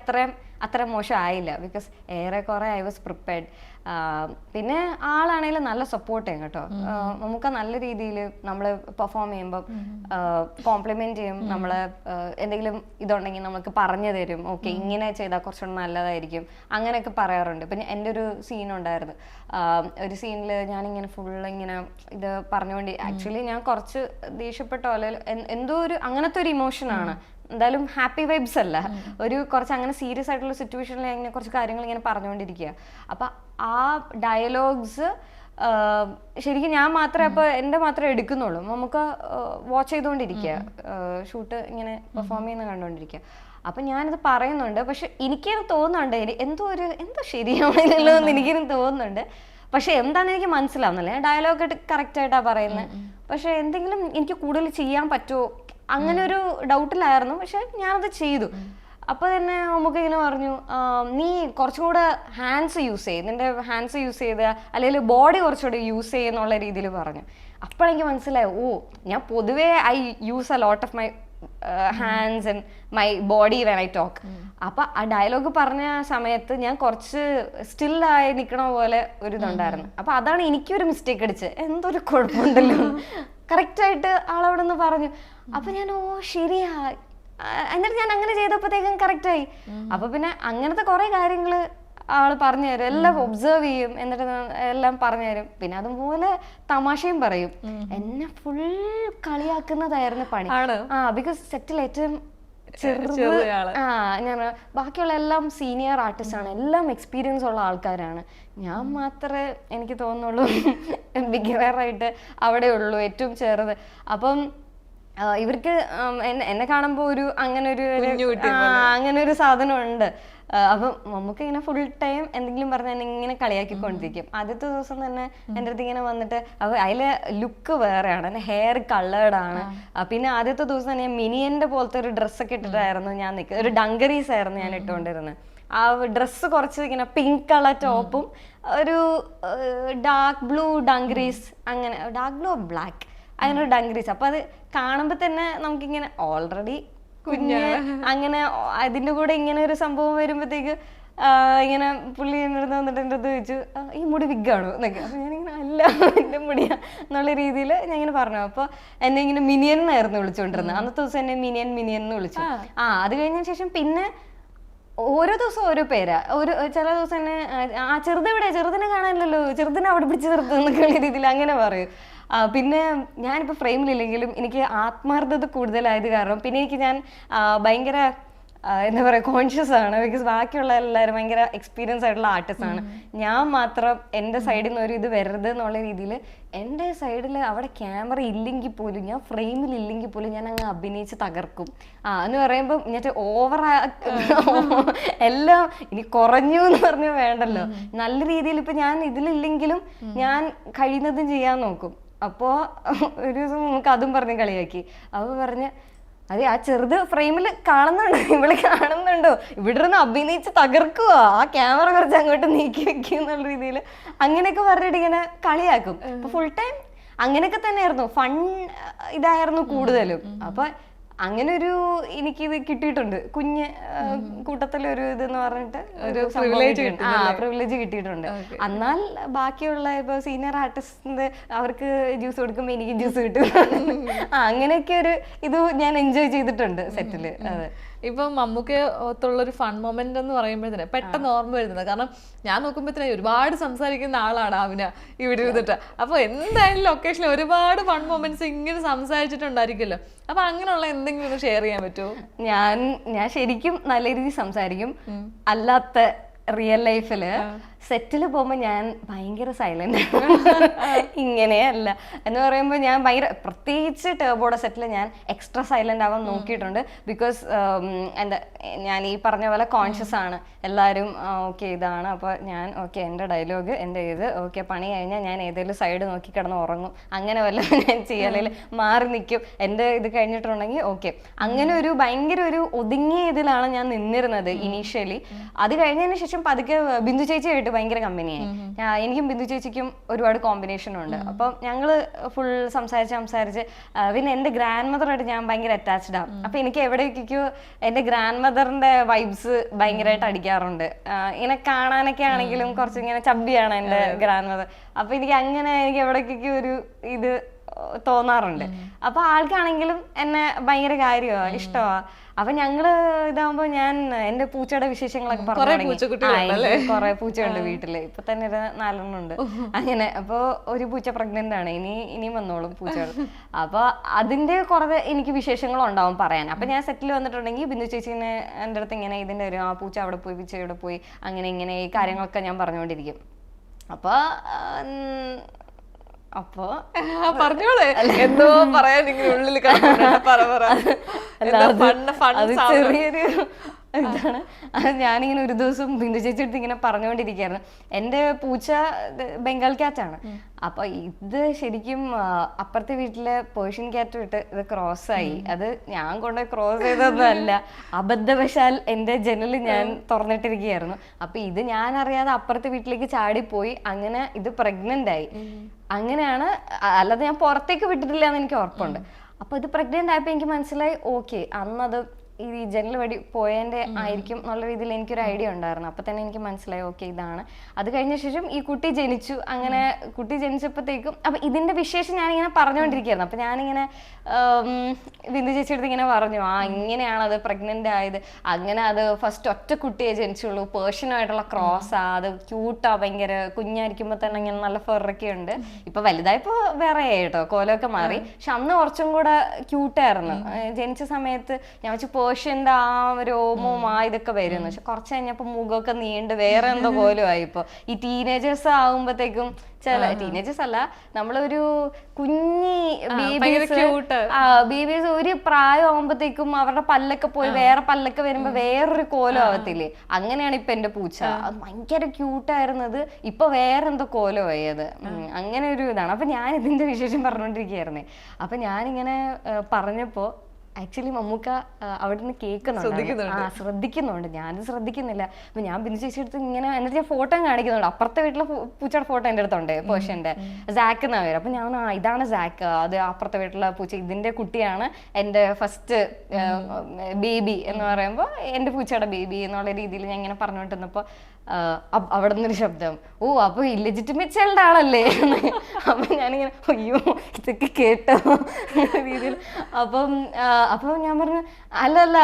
അത്ര മോശമായില്ല, ബിക്കോസ് ഏറെക്കുറെ ഐ വാസ് പ്രിപ്പയർഡ്. പിന്നെ ആളാണെങ്കിലും നല്ല സപ്പോർട്ട് ചെയ്യും കേട്ടോ. നമുക്ക് നല്ല രീതിയിൽ നമ്മൾ പെർഫോം ചെയ്യുമ്പോൾ കോംപ്ലിമെന്റ് ചെയ്യും, നമ്മളെ എന്തെങ്കിലും ഇതുണ്ടെങ്കിൽ നമുക്ക് പറഞ്ഞു തരും, ഓക്കെ ഇങ്ങനെ ചെയ്താൽ കുറച്ചുകൂടെ നല്ലതായിരിക്കും, അങ്ങനെയൊക്കെ പറയാറുണ്ട്. ഇപ്പം എൻ്റെ ഒരു സീൻ ഉണ്ടായിരുന്നു, ഒരു സീനിൽ ഞാനിങ്ങനെ ഇങ്ങനെ ഇത് പറഞ്ഞുകൊണ്ട് ആക്ച്വലി ഞാൻ കുറച്ച് ദേഷ്യപ്പെട്ട പോലെ എന്തോ ഒരു അങ്ങനത്തെ ഒരു ഇമോഷനാണ്, എന്തായാലും ഹാപ്പി വൈബ്സ് അല്ല, ഒരു കുറച്ച് അങ്ങനെ സീരിയസ് ആയിട്ടുള്ള സിറ്റുവേഷനിൽ ഇങ്ങനെ കുറച്ച് കാര്യങ്ങൾ ഇങ്ങനെ പറഞ്ഞുകൊണ്ടിരിക്കുക. അപ്പം ആ ഡയലോഗ്സ് ശരിക്കും ഞാൻ മാത്രമേ അപ്പോൾ എൻ്റെ മാത്രമേ എടുക്കുന്നുള്ളൂ, നമുക്ക് വാച്ച് ചെയ്തുകൊണ്ടിരിക്കുക, ഷൂട്ട് ഇങ്ങനെ പെർഫോം ചെയ്യുന്ന കണ്ടുകൊണ്ടിരിക്കുക. അപ്പം ഞാനിത് പറയുന്നുണ്ട്, പക്ഷെ എനിക്കത് തോന്നുന്നുണ്ട് എന്തോ ശരിയാണല്ലോ എന്ന് എനിക്കിത് തോന്നുന്നുണ്ട്. പക്ഷെ എന്താണെന്ന് എനിക്ക് മനസ്സിലാവുന്നില്ല, ഡയലോഗ് കറക്റ്റായിട്ടാണ് പറയുന്നത്, പക്ഷെ എന്തെങ്കിലും എനിക്ക് കൂടുതൽ ചെയ്യാൻ പറ്റുമോ അങ്ങനെ ഒരു ഡൗട്ടിലായിരുന്നു. പക്ഷെ ഞാനത് ചെയ്തു. അപ്പോൾ തന്നെ നമുക്ക് ഇങ്ങനെ പറഞ്ഞു, നീ കുറച്ചും കൂടെ ഹാൻഡ്സ് യൂസ് ചെയ്ത്, നിന്റെ ഹാൻഡ്സ് യൂസ് ചെയ്ത് അല്ലെങ്കിൽ ബോഡി കുറച്ചുകൂടെ യൂസ് ചെയ്യുന്നുള്ള രീതിയിൽ പറഞ്ഞു. അപ്പോഴെനിക്ക് മനസ്സിലായി, ഞാൻ പൊതുവേ I use a lot of my hands and my body when I talk. അപ്പൊ ആ ഡയലോഗ് പറഞ്ഞ സമയത്ത് ഞാൻ കുറച്ച് സ്റ്റില്ലായി നിൽക്കണ പോലെ ഒരു ഇതുണ്ടായിരുന്നു. അപ്പൊ അതാണ് എനിക്കൊരു മിസ്റ്റേക്ക് അടിച്ചത്, എന്തൊരു കുഴപ്പമുണ്ടല്ലോ കറക്റ്റായിട്ട് ആളവിടെ നിന്ന് പറഞ്ഞു. അപ്പൊ ഞാൻ ശരിയാ, എന്നിട്ട് ഞാൻ അങ്ങനെ ചെയ്തപ്പോഴത്തേക്കും കറക്റ്റായി. അപ്പൊ പിന്നെ അങ്ങനത്തെ കുറെ കാര്യങ്ങള് ആള് പറഞ്ഞു തരും, എല്ലാം ഒബ്സർവ് ചെയ്യും, എന്നിട്ട് എല്ലാം പറഞ്ഞു തരും. പിന്നെ അതുപോലെ തമാശയും പറയും. എന്നെ ഫുൾ കളിയാക്കുന്നതായിരുന്നു പണി. ബിക്കോസ് സെറ്റിൽ ഏറ്റവും ഞാൻ ബാക്കിയുള്ള എല്ലാം സീനിയർ ആർട്ടിസ്റ്റ് ആണ്, എല്ലാം എക്സ്പീരിയൻസ് ഉള്ള ആൾക്കാരാണ്. ഞാൻ മാത്രമേ എനിക്ക് തോന്നുള്ളൂ ബിഗിനറായിട്ട് അവിടെ ഉള്ളൂ, ഏറ്റവും ചെറുത്. അപ്പം ഇവർക്ക് എന്നെ കാണുമ്പോൾ അങ്ങനെ ഒരു സാധനം ഉണ്ട്. അപ്പം നമുക്ക് ഇങ്ങനെ ഫുൾ ടൈം എന്തെങ്കിലും പറഞ്ഞാൽ ഇങ്ങനെ കളിയാക്കിക്കൊണ്ടിരിക്കും. ആദ്യത്തെ ദിവസം തന്നെ എൻ്റെ അടുത്ത് ഇങ്ങനെ വന്നിട്ട് അതിലെ ലുക്ക് വേറെയാണ്, എൻ്റെ ഹെയർ കളേർഡാണ്. പിന്നെ ആദ്യത്തെ ദിവസം തന്നെ മിനിയന്റെ പോലത്തെ ഒരു ഡ്രസ്സൊക്കെ ഇട്ടിട്ടായിരുന്നു ഞാൻ നിൽക്കുക, ഒരു ഡങ്കറീസ് ആയിരുന്നു ഞാൻ ഇട്ടുകൊണ്ടിരുന്നത്. ആ ഡ്രസ്സ് കുറച്ച് ഇങ്ങനെ പിങ്ക് കളർ ടോപ്പും ഒരു ഡാർക്ക് ബ്ലൂ ഡംഗ്രീസ്, അങ്ങനെ ഡാർക്ക് ബ്ലൂ ബ്ലാക്ക് അങ്ങനെ ഒരു ഡംഗ്രീസ്. അപ്പൊ അത് കാണുമ്പോ തന്നെ നമുക്കിങ്ങനെ ഓൾറെഡി കുഞ്ഞ് അങ്ങനെ അതിന്റെ കൂടെ ഇങ്ങനെ ഒരു സംഭവം വരുമ്പോഴത്തേക്ക് ഇങ്ങനെ പുള്ളി എൻ്റെ അടുത്ത് വന്നിട്ട് എൻ്റെ അടുത്ത് ചോദിച്ചു ഈ മുടി വിഗാണോ എന്നൊക്കെ. അപ്പൊ ഞാനിങ്ങനെ അല്ല എൻ്റെ മുടിയാ എന്നുള്ള രീതിയിൽ ഞാൻ ഇങ്ങനെ പറഞ്ഞു. അപ്പൊ എന്നെ ഇങ്ങനെ മിനിയൻ എന്നായിരുന്നു വിളിച്ചുകൊണ്ടിരുന്നത്. അന്നത്തെ ദിവസം എന്നെ മിനിയൻ എന്ന് വിളിച്ചു. അത് കഴിഞ്ഞതിന് ശേഷം പിന്നെ ഓരോ ദിവസം ഓരോ പേരാ. ചില ദിവസം തന്നെ ചെറുതെവിടെ, ചെറുതിനെ കാണാനില്ലല്ലോ, ചെറുതിനെ അവിടെ പിടിച്ച് നിർത്തും എന്നൊക്കെയുള്ള രീതിയിൽ അങ്ങനെ പറയും. പിന്നെ ഞാനിപ്പോൾ ഫ്രെയിമിലില്ലെങ്കിലും എനിക്ക് ആത്മാർത്ഥത കൂടുതലായത് കാരണം പിന്നെ ഞാൻ ഭയങ്കര എന്താ പറയുക കോൺഷ്യസ് ആണ്. ബിക്കോസ് ബാക്കിയുള്ള എല്ലാവരും ഭയങ്കര എക്സ്പീരിയൻസ് ആയിട്ടുള്ള ആർട്ടിസ്റ്റ് ആണ്. ഞാൻ മാത്രം എൻ്റെ സൈഡിൽ നിന്ന് ഒരു ഇത് വരരുത് എന്നുള്ള രീതിയിൽ എൻ്റെ സൈഡിൽ അവിടെ ക്യാമറ ഇല്ലെങ്കിൽ പോലും, ഞാൻ ഫ്രെയിമിൽ ഇല്ലെങ്കിൽ പോലും ഞാൻ അങ്ങ് അഭിനയിച്ച് തകർക്കും. എന്ന് പറയുമ്പോൾ ഞാൻ ഓവർ എല്ലാം ഇനി കുറഞ്ഞു എന്ന് പറഞ്ഞാൽ വേണ്ടല്ലോ, നല്ല രീതിയിൽ ഇപ്പം ഞാൻ ഇതിലില്ലെങ്കിലും ഞാൻ കഴിയുന്നതും ചെയ്യാൻ നോക്കും. അപ്പോൾ ഒരു ദിവസം നമുക്ക് അതും പറഞ്ഞ് കളിയാക്കി. അപ്പോൾ പറഞ്ഞ് അതെ ആ ചെറുത് ഫ്രെയിമിൽ കാണുന്നുണ്ടോ, ഇവിടെ കാണുന്നുണ്ടോ, ഇവിടെ നിന്ന് അഭിനയിച്ച് തകർക്കുക, ആ ക്യാമറ കുറച്ച് അങ്ങോട്ട് നീക്കി വെക്കുക എന്നുള്ള രീതിയിൽ അങ്ങനെയൊക്കെ പറഞ്ഞിട്ട് ഇങ്ങനെ കളിയാക്കും. അപ്പൊ ഫുൾ ടൈം അങ്ങനെയൊക്കെ തന്നെയായിരുന്നു, ഫൺ ഇതായിരുന്നു കൂടുതലും. അപ്പൊ അങ്ങനെ ഒരു എനിക്കിത് കിട്ടിയിട്ടുണ്ട്, കുഞ്ഞ് കൂട്ടത്തിലൊരു ഇതെന്ന് പറഞ്ഞിട്ട് ഒരു പ്രിവിലേജ് കിട്ടിയിട്ടുണ്ട്. എന്നാൽ ബാക്കിയുള്ള ഇപ്പൊ സീനിയർ ആർട്ടിസ്റ്റ് അവർക്ക് ജ്യൂസ് കൊടുക്കുമ്പോ എനിക്ക് ജ്യൂസ് കിട്ടും. അങ്ങനെയൊക്കെ ഒരു ഇത് ഞാൻ എൻജോയ് ചെയ്തിട്ടുണ്ട് സെറ്റില്. അതെ. ഇപ്പം മമ്മൂക്ക് ഒത്തുള്ളൊരു ഫൺ മൊമെന്റ് എന്ന് പറയുമ്പോഴത്തേന് പെട്ടെന്ന് ഓർമ്മ വരുന്നത്, കാരണം ഞാൻ നോക്കുമ്പോഴത്തേനെ ഒരുപാട് സംസാരിക്കുന്ന ആളാണ് അവന ഇവിടെ ഇരുന്നിട്ട്. അപ്പൊ എന്തായാലും ലൊക്കേഷനിൽ ഒരുപാട് ഫൺ മൊമെന്റ്സ് ഇങ്ങനെ സംസാരിച്ചിട്ടുണ്ടായിരിക്കുമല്ലോ. അപ്പൊ അങ്ങനെയുള്ള എന്തെങ്കിലും ഒന്ന് ഷെയർ ചെയ്യാൻ പറ്റുമോ? ഞാൻ ശരിക്കും നല്ല രീതിയിൽ സംസാരിക്കും. അല്ലാത്ത റിയൽ ലൈഫില് സെറ്റില് പോകുമ്പോ ഞാൻ ഭയങ്കര സൈലന്റ്, ഇങ്ങനെയല്ല എന്ന് പറയുമ്പോൾ ഞാൻ ഭയങ്കര, പ്രത്യേകിച്ച് ടേബോടെ സെറ്റില് ഞാൻ എക്സ്ട്രാ സൈലന്റ് ആവാൻ നോക്കിയിട്ടുണ്ട്. ബിക്കോസ് എന്താ ഞാൻ ഈ പറഞ്ഞ പോലെ കോൺഷ്യസ് ആണ് എല്ലാവരും. ഓക്കെ ഇതാണ്, അപ്പോൾ ഞാൻ ഓക്കെ എൻ്റെ ഡയലോഗ് എൻ്റെ ഇത് ഓക്കെ, പണി കഴിഞ്ഞാൽ ഞാൻ ഏതെങ്കിലും സൈഡ് നോക്കി കിടന്ന് ഉറങ്ങും, അങ്ങനെ വല്ല ഞാൻ ചെയ്യലേ മാറി നിൽക്കും. എൻ്റെ ഇത് കഴിഞ്ഞിട്ടുണ്ടെങ്കിൽ ഓക്കെ, അങ്ങനെ ഒരു ഭയങ്കര ഒരു ഒതുങ്ങിയ ഇതിലാണ് ഞാൻ നിന്നിരുന്നത് ഇനീഷ്യലി. അത് കഴിഞ്ഞതിന് ശേഷം പതുക്കെ ബിന്ദു ചേച്ചിയായിട്ട് ഭയങ്കര കമ്പനിയായി. എനിക്കും ബിന്ദു ചേച്ചിക്കും ഒരുപാട് കോമ്പിനേഷനും ഉണ്ട്. അപ്പം ഞങ്ങള് ഫുൾ സംസാരിച്ച് പിന്നെ എൻ്റെ ഗ്രാൻഡ് മദറായിട്ട് ഞാൻ ഭയങ്കര അറ്റാച്ച്ഡ് ആണ്. അപ്പൊ എനിക്ക് എവിടേക്കോ എൻ്റെ ഗ്രാൻഡ് മദറിന്റെ വൈബ്സ് ഭയങ്കരമായിട്ട് അടിക്കാറുണ്ട്. ഇങ്ങനെ കാണാനൊക്കെ ആണെങ്കിലും കുറച്ച് ഇങ്ങനെ ചബ്ബിയാണ് എൻ്റെ ഗ്രാൻഡ് മദർ. അപ്പൊ എനിക്ക് എവിടേക്കോ ഒരു ഇത് തോന്നാറുണ്ട്. അപ്പൊ ആൾക്കാണെങ്കിലും എന്നെ ഭയങ്കര കാര്യമാണ്, ഇഷ്ടമാ. അപ്പൊ ഞങ്ങള് ഇതാകുമ്പോ ഞാൻ എന്റെ പൂച്ചയുടെ വിശേഷങ്ങളൊക്കെ പറഞ്ഞു. കുറെ പൂച്ചയുണ്ട് വീട്ടില്, ഇപ്പൊ തന്നെ 4 ഉണ്ട്. അങ്ങനെ അപ്പൊ ഒരു പൂച്ച പ്രഗ്നന്റ് ആണ്, ഇനിയും വന്നോളും പൂച്ചകൾ. അപ്പൊ അതിന്റെ കുറെ എനിക്ക് വിശേഷങ്ങൾ ഉണ്ടാവും പറയാൻ. അപ്പൊ ഞാൻ സെറ്റിൽ വന്നിട്ടുണ്ടെങ്കിൽ ബിന്ദു ചേച്ചിനെ എൻ്റെ അടുത്ത് ഇങ്ങനെ ഇതിന്റെ ഒരു പൂച്ച അവിടെ പോയി, പൂച്ച ഇവിടെ പോയി, അങ്ങനെ ഇങ്ങനെ ഈ കാര്യങ്ങളൊക്കെ ഞാൻ പറഞ്ഞുകൊണ്ടിരിക്കും. അപ്പൊ പറഞ്ഞോളെ എന്തോ പറയാൻ ഇങ്ങനെ ഉള്ളിൽ ചെറിയൊരു ഇതാണ്. ഞാനിങ്ങനെ ഒരു ദിവസം ബിന്ദു ചേച്ചി എടുത്ത് ഇങ്ങനെ പറഞ്ഞുകൊണ്ടിരിക്കുകയായിരുന്നു. എൻ്റെ പൂച്ച ബംഗാൾ ക്യാറ്റാണ്. അപ്പൊ ഇത് ശരിക്കും അപ്പുറത്തെ വീട്ടിലെ പേർഷ്യൻ ക്യാറ്റ് വിട്ട് ഇത് ക്രോസായി. അത് ഞാൻ കൊണ്ടുപോയി ക്രോസ് ചെയ്തതൊന്നും അല്ല, അബദ്ധവശാൽ എൻ്റെ ജനല് ഞാൻ തുറന്നിട്ടിരിക്കുകയായിരുന്നു. അപ്പൊ ഇത് ഞാൻ അറിയാതെ അപ്പുറത്തെ വീട്ടിലേക്ക് ചാടിപ്പോയി, അങ്ങനെ ഇത് പ്രഗ്നന്റ് ആയി. അങ്ങനെയാണ്, അല്ലാതെ ഞാൻ പുറത്തേക്ക് വിട്ടിട്ടില്ല എന്ന് എനിക്ക് ഉറപ്പുണ്ട്. അപ്പൊ ഇത് പ്രഗ്നന്റ് ആയപ്പോ എനിക്ക് മനസ്സിലായി ഓക്കെ അന്നത് ഈ ജനൽ വഴി പോയതിന്റെ ആയിരിക്കും എന്നുള്ള രീതിയിൽ എനിക്കൊരു ഐഡിയ ഉണ്ടായിരുന്നു. അപ്പൊ തന്നെ എനിക്ക് മനസ്സിലായി ഓക്കെ ഇതാണ്. അത് കഴിഞ്ഞ ശേഷം ഈ കുട്ടി ജനിച്ചു. അങ്ങനെ കുട്ടി ജനിച്ചപ്പോഴത്തേക്കും അപ്പൊ ഇതിന്റെ വിശേഷം ഞാനിങ്ങനെ പറഞ്ഞുകൊണ്ടിരിക്കുകയായിരുന്നു. അപ്പൊ ഞാനിങ്ങനെ ബിന്ദു ചേച്ചി അടുത്ത് ഇങ്ങനെ പറഞ്ഞു, ഇങ്ങനെയാണ് അത് പ്രഗ്നന്റ് ആയത്, അങ്ങനെ അത് ഫസ്റ്റ് ഒറ്റ കുട്ടിയെ ജനിച്ചുള്ളൂ, പേർഷ്യനുമായിട്ടുള്ള ക്രോസാ, അത് ക്യൂട്ടാ, ഭയങ്കര കുഞ്ഞായിരിക്കുമ്പോ തന്നെ ഇങ്ങനെ നല്ല ഫെറൊക്കെ ഉണ്ട്. ഇപ്പൊ വലുതായപ്പോ വേറെ കേട്ടോ, കോലമൊക്കെ മാറി. പക്ഷെ അന്ന് കുറച്ചും കൂടെ ക്യൂട്ടായിരുന്നു. ജനിച്ച സമയത്ത് ഞാൻ വെച്ച് പേർഷ്യന്റെ ആ രോമവും ഇതൊക്കെ വരുന്നു. പക്ഷെ കുറച്ച് കഴിഞ്ഞപ്പോ മുഖമൊക്കെ നീണ്ട് വേറെ എന്തോ കോലമായി. ഇപ്പൊ ഈ ടീനേജേഴ്സ് ആകുമ്പോഴത്തേക്കും, ചില ടീനേജേഴ്സ് അല്ല, നമ്മളൊരു കുഞ്ഞി ബേബീസ് ഒരു പ്രായം ആകുമ്പോഴത്തേക്കും അവരുടെ പല്ലൊക്കെ പോയി വേറെ പല്ലൊക്കെ വരുമ്പോ വേറൊരു കോലം ആവത്തില്ലേ, അങ്ങനെയാണ് ഇപ്പൊ എന്റെ പൂച്ച. അത് ഭയങ്കര ക്യൂട്ടായിരുന്നത്, ഇപ്പൊ വേറെന്തോ കോലമായി അത്. അങ്ങനെ ഒരു ഇതാണ്. അപ്പൊ ഞാൻ ഇതിന്റെ വിശേഷം പറഞ്ഞുകൊണ്ടിരിക്കുകയായിരുന്നേ. അപ്പൊ ഞാനിങ്ങനെ പറഞ്ഞപ്പോ ആക്ച്വലി മമ്മൂക്ക അവിടെ നിന്ന് കേൾക്കുന്നുണ്ട്, ശ്രദ്ധിക്കുന്നുണ്ട്. ഞാനത് ശ്രദ്ധിക്കുന്നില്ല. അപ്പൊ ഞാൻ ബിന്ദു ചേച്ചി എടുത്ത് ഇങ്ങനെ, എന്നിട്ട് ഞാൻ ഫോട്ടോ കാണിക്കുന്നുണ്ട്. അപ്പുറത്തെ വീട്ടിലെ പൂച്ചയുടെ ഫോട്ടോ എൻ്റെ അടുത്തുണ്ട്, പേർഷ്യന്റെ സാക്ക് എന്നാ പേര്. അപ്പൊ ഞാൻ ഇതാണ് സാക്ക്, അത് അപ്പുറത്തെ വീട്ടിലെ പൂച്ച, ഇതിന്റെ കുട്ടിയാണ് എൻ്റെ ഫസ്റ്റ് ബേബി എന്ന് പറയുമ്പോൾ എൻ്റെ പൂച്ചയുടെ ബേബി എന്നുള്ള രീതിയിൽ ഞാൻ ഇങ്ങനെ പറഞ്ഞുകൊണ്ടിരുന്നപ്പോ അവിടെ നിന്നൊരു ശബ്ദം, ഓ അപ്പൊ ഇല്ലെജിറ്റിമേറ്റ് ചൈൽഡ് ആണല്ലേ. അപ്പൊ ഞാനിങ്ങനെ അയ്യോ ഇതൊക്കെ കേട്ടോ രീതിയിൽ. അപ്പം ഞാൻ പറഞ്ഞു അല്ലല്ല,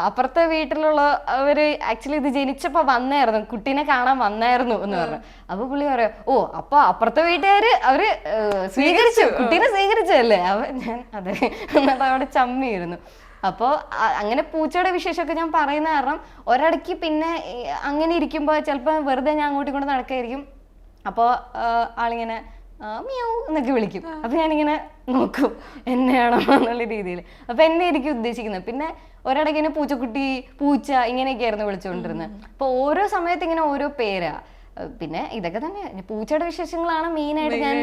അപ്പുറത്തെ വീട്ടിലുള്ള അവര് ആക്ച്വലി ഇത് ജനിച്ചപ്പോ വന്നായിരുന്നു, കുട്ടീനെ കാണാൻ വന്നായിരുന്നു എന്ന് പറഞ്ഞു. അപ്പൊ പുള്ളി പറയാം, ഓ അപ്പൊ അപ്പുറത്തെ വീട്ടുകാര് അവര് സ്വീകരിച്ചു, കുട്ടീനെ സ്വീകരിച്ചല്ലേ. അപ്പൊ ഞാൻ അതെ എന്നിട്ട് അവിടെ ചമ്മിയിരുന്നു. അപ്പോൾ അങ്ങനെ പൂച്ചയുടെ വിശേഷമൊക്കെ ഞാൻ പറയുന്ന കാരണം ഒരിടയ്ക്ക് പിന്നെ അങ്ങനെ ഇരിക്കുമ്പോൾ ചിലപ്പോൾ വെറുതെ ഞാൻ അങ്ങോട്ടും ഇങ്ങോട്ട് നടക്കായിരിക്കും. അപ്പോൾ ആളിങ്ങനെ മ്യാവ് എന്നൊക്കെ വിളിക്കും. അപ്പൊ ഞാനിങ്ങനെ നോക്കും എന്നെയാണോ എന്നുള്ള രീതിയിൽ. അപ്പൊ എന്നെ എനിക്ക് ഉദ്ദേശിക്കുന്നത്. പിന്നെ ഒരിടയ്ക്ക് ഇങ്ങനെ പൂച്ചക്കുട്ടി, പൂച്ച ഇങ്ങനെയൊക്കെ ആയിരുന്നു വിളിച്ചുകൊണ്ടിരുന്നത്. അപ്പൊ ഓരോ സമയത്ത് ഇങ്ങനെ ഓരോ പേരാ. പിന്നെ ഇതൊക്കെ തന്നെ പൂച്ചയുടെ വിശേഷങ്ങളാണ് മെയിനായിട്ട് ഞാൻ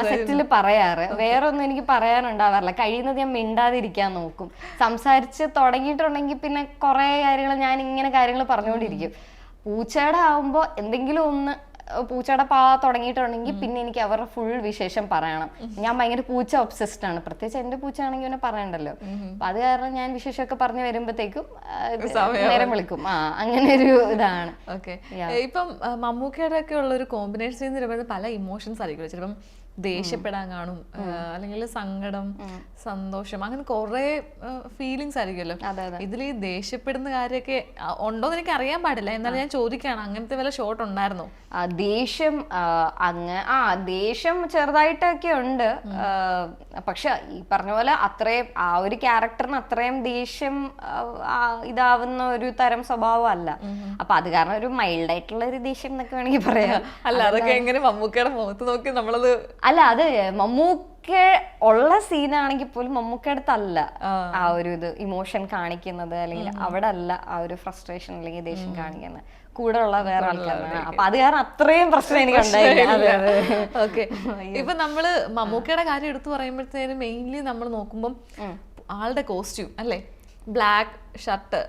സെറ്റിൽ പറയാറ്. വേറെ ഒന്നും എനിക്ക് പറയാനുണ്ടാവാറില്ല. കഴിയുന്നത് ഞാൻ മിണ്ടാതിരിക്കാൻ നോക്കും. സംസാരിച്ച് തുടങ്ങിയിട്ടുണ്ടെങ്കിൽ പിന്നെ കുറെ കാര്യങ്ങൾ ഞാൻ ഇങ്ങനെ കാര്യങ്ങൾ പറഞ്ഞുകൊണ്ടിരിക്കും. പൂച്ചയുടെ ആവുമ്പോൾ എന്തെങ്കിലും ഒന്ന് പൂച്ചയുടെ തുടങ്ങിയിട്ടുണ്ടെങ്കിൽ പിന്നെ എനിക്ക് അവരുടെ ഫുൾ വിശേഷം പറയണം. ഞാൻ ഭയങ്കര പൂച്ച ഒബ്സെസ്ഡ് ആണ്, പ്രത്യേകിച്ച് എന്റെ പൂച്ച ആണെങ്കിൽ പിന്നെ പറയണ്ടല്ലോ. അപ്പൊ അത് കാരണം ഞാൻ വിശേഷമൊക്കെ പറഞ്ഞു വരുമ്പോഴത്തേക്കും നേരം വിളിക്കും. അങ്ങനെ ഒരു ഇതാണ്. ഓക്കെ, ഇപ്പം മമ്മൂക്കയുടെ ഒക്കെ ഉള്ള ഒരു കോമ്പിനേഷൻ പല ഇമോഷൻസ് ആയിരിക്കും. ചിലപ്പം ദേഷ്യപ്പെടാൻ കാണും, അല്ലെങ്കിൽ സങ്കടം, സന്തോഷം, അങ്ങനെ കുറെ ഫീലിങ്സ് ആയിരിക്കുമല്ലോ. ഇതിൽ ഈ ദേഷ്യപ്പെടുന്ന കാര്യമൊക്കെ ഉണ്ടോന്ന് എനിക്ക് അറിയാൻ പാടില്ല, എന്നാലും ഞാൻ ചോദിക്കുകയാണ്, അങ്ങനത്തെ വല്ല ഷോട്ട് ഉണ്ടായിരുന്നോ? ദേഷ്യം ദേഷ്യം ചെറുതായിട്ടൊക്കെ ഉണ്ട്. പക്ഷെ ഈ പറഞ്ഞ പോലെ അത്രയും ആ ഒരു ക്യാരക്ടറിന് അത്രയും ദേഷ്യം ഇതാവുന്ന ഒരു തരം സ്വഭാവം അല്ല. അപ്പൊ അത് കാരണം ഒരു മൈൽഡ് ആയിട്ടുള്ള ഒരു ദേഷ്യം എന്നൊക്കെ വേണമെങ്കിൽ പറയാം. അല്ല അതൊക്കെ എങ്ങനെ മമ്മൂക്കയുടെ മുഖത്ത് നോക്കി നമ്മളത് അല്ല, അത് മമ്മൂക്ക ഉള്ള സീനാണെങ്കിൽ പോലും മമ്മൂക്കയുടെ അടുത്തല്ല ആ ഒരു ഇത് ഇമോഷൻ കാണിക്കുന്നത്, അല്ലെങ്കിൽ അവിടെ അല്ല ആ ഒരു ഫ്രസ്ട്രേഷൻ അല്ലെങ്കിൽ ദേഷ്യം കാണിക്കുന്നത്, കൂടെ ഉള്ള വേറെ ആൾക്കാരാണ്. അപ്പൊ അത് കാരണം അത്രയും പ്രശ്നം എനിക്ക് ഉണ്ടായില്ല. ഓക്കെ, ഇപ്പൊ നമ്മള് മമ്മൂക്കയുടെ കാര്യം എടുത്തു പറയുമ്പോഴത്തേനും മെയിൻലി നമ്മൾ നോക്കുമ്പം ആളുടെ കോസ്റ്റ്യൂം അല്ലേ, ബ്ലാക്ക് ഷർട്ട്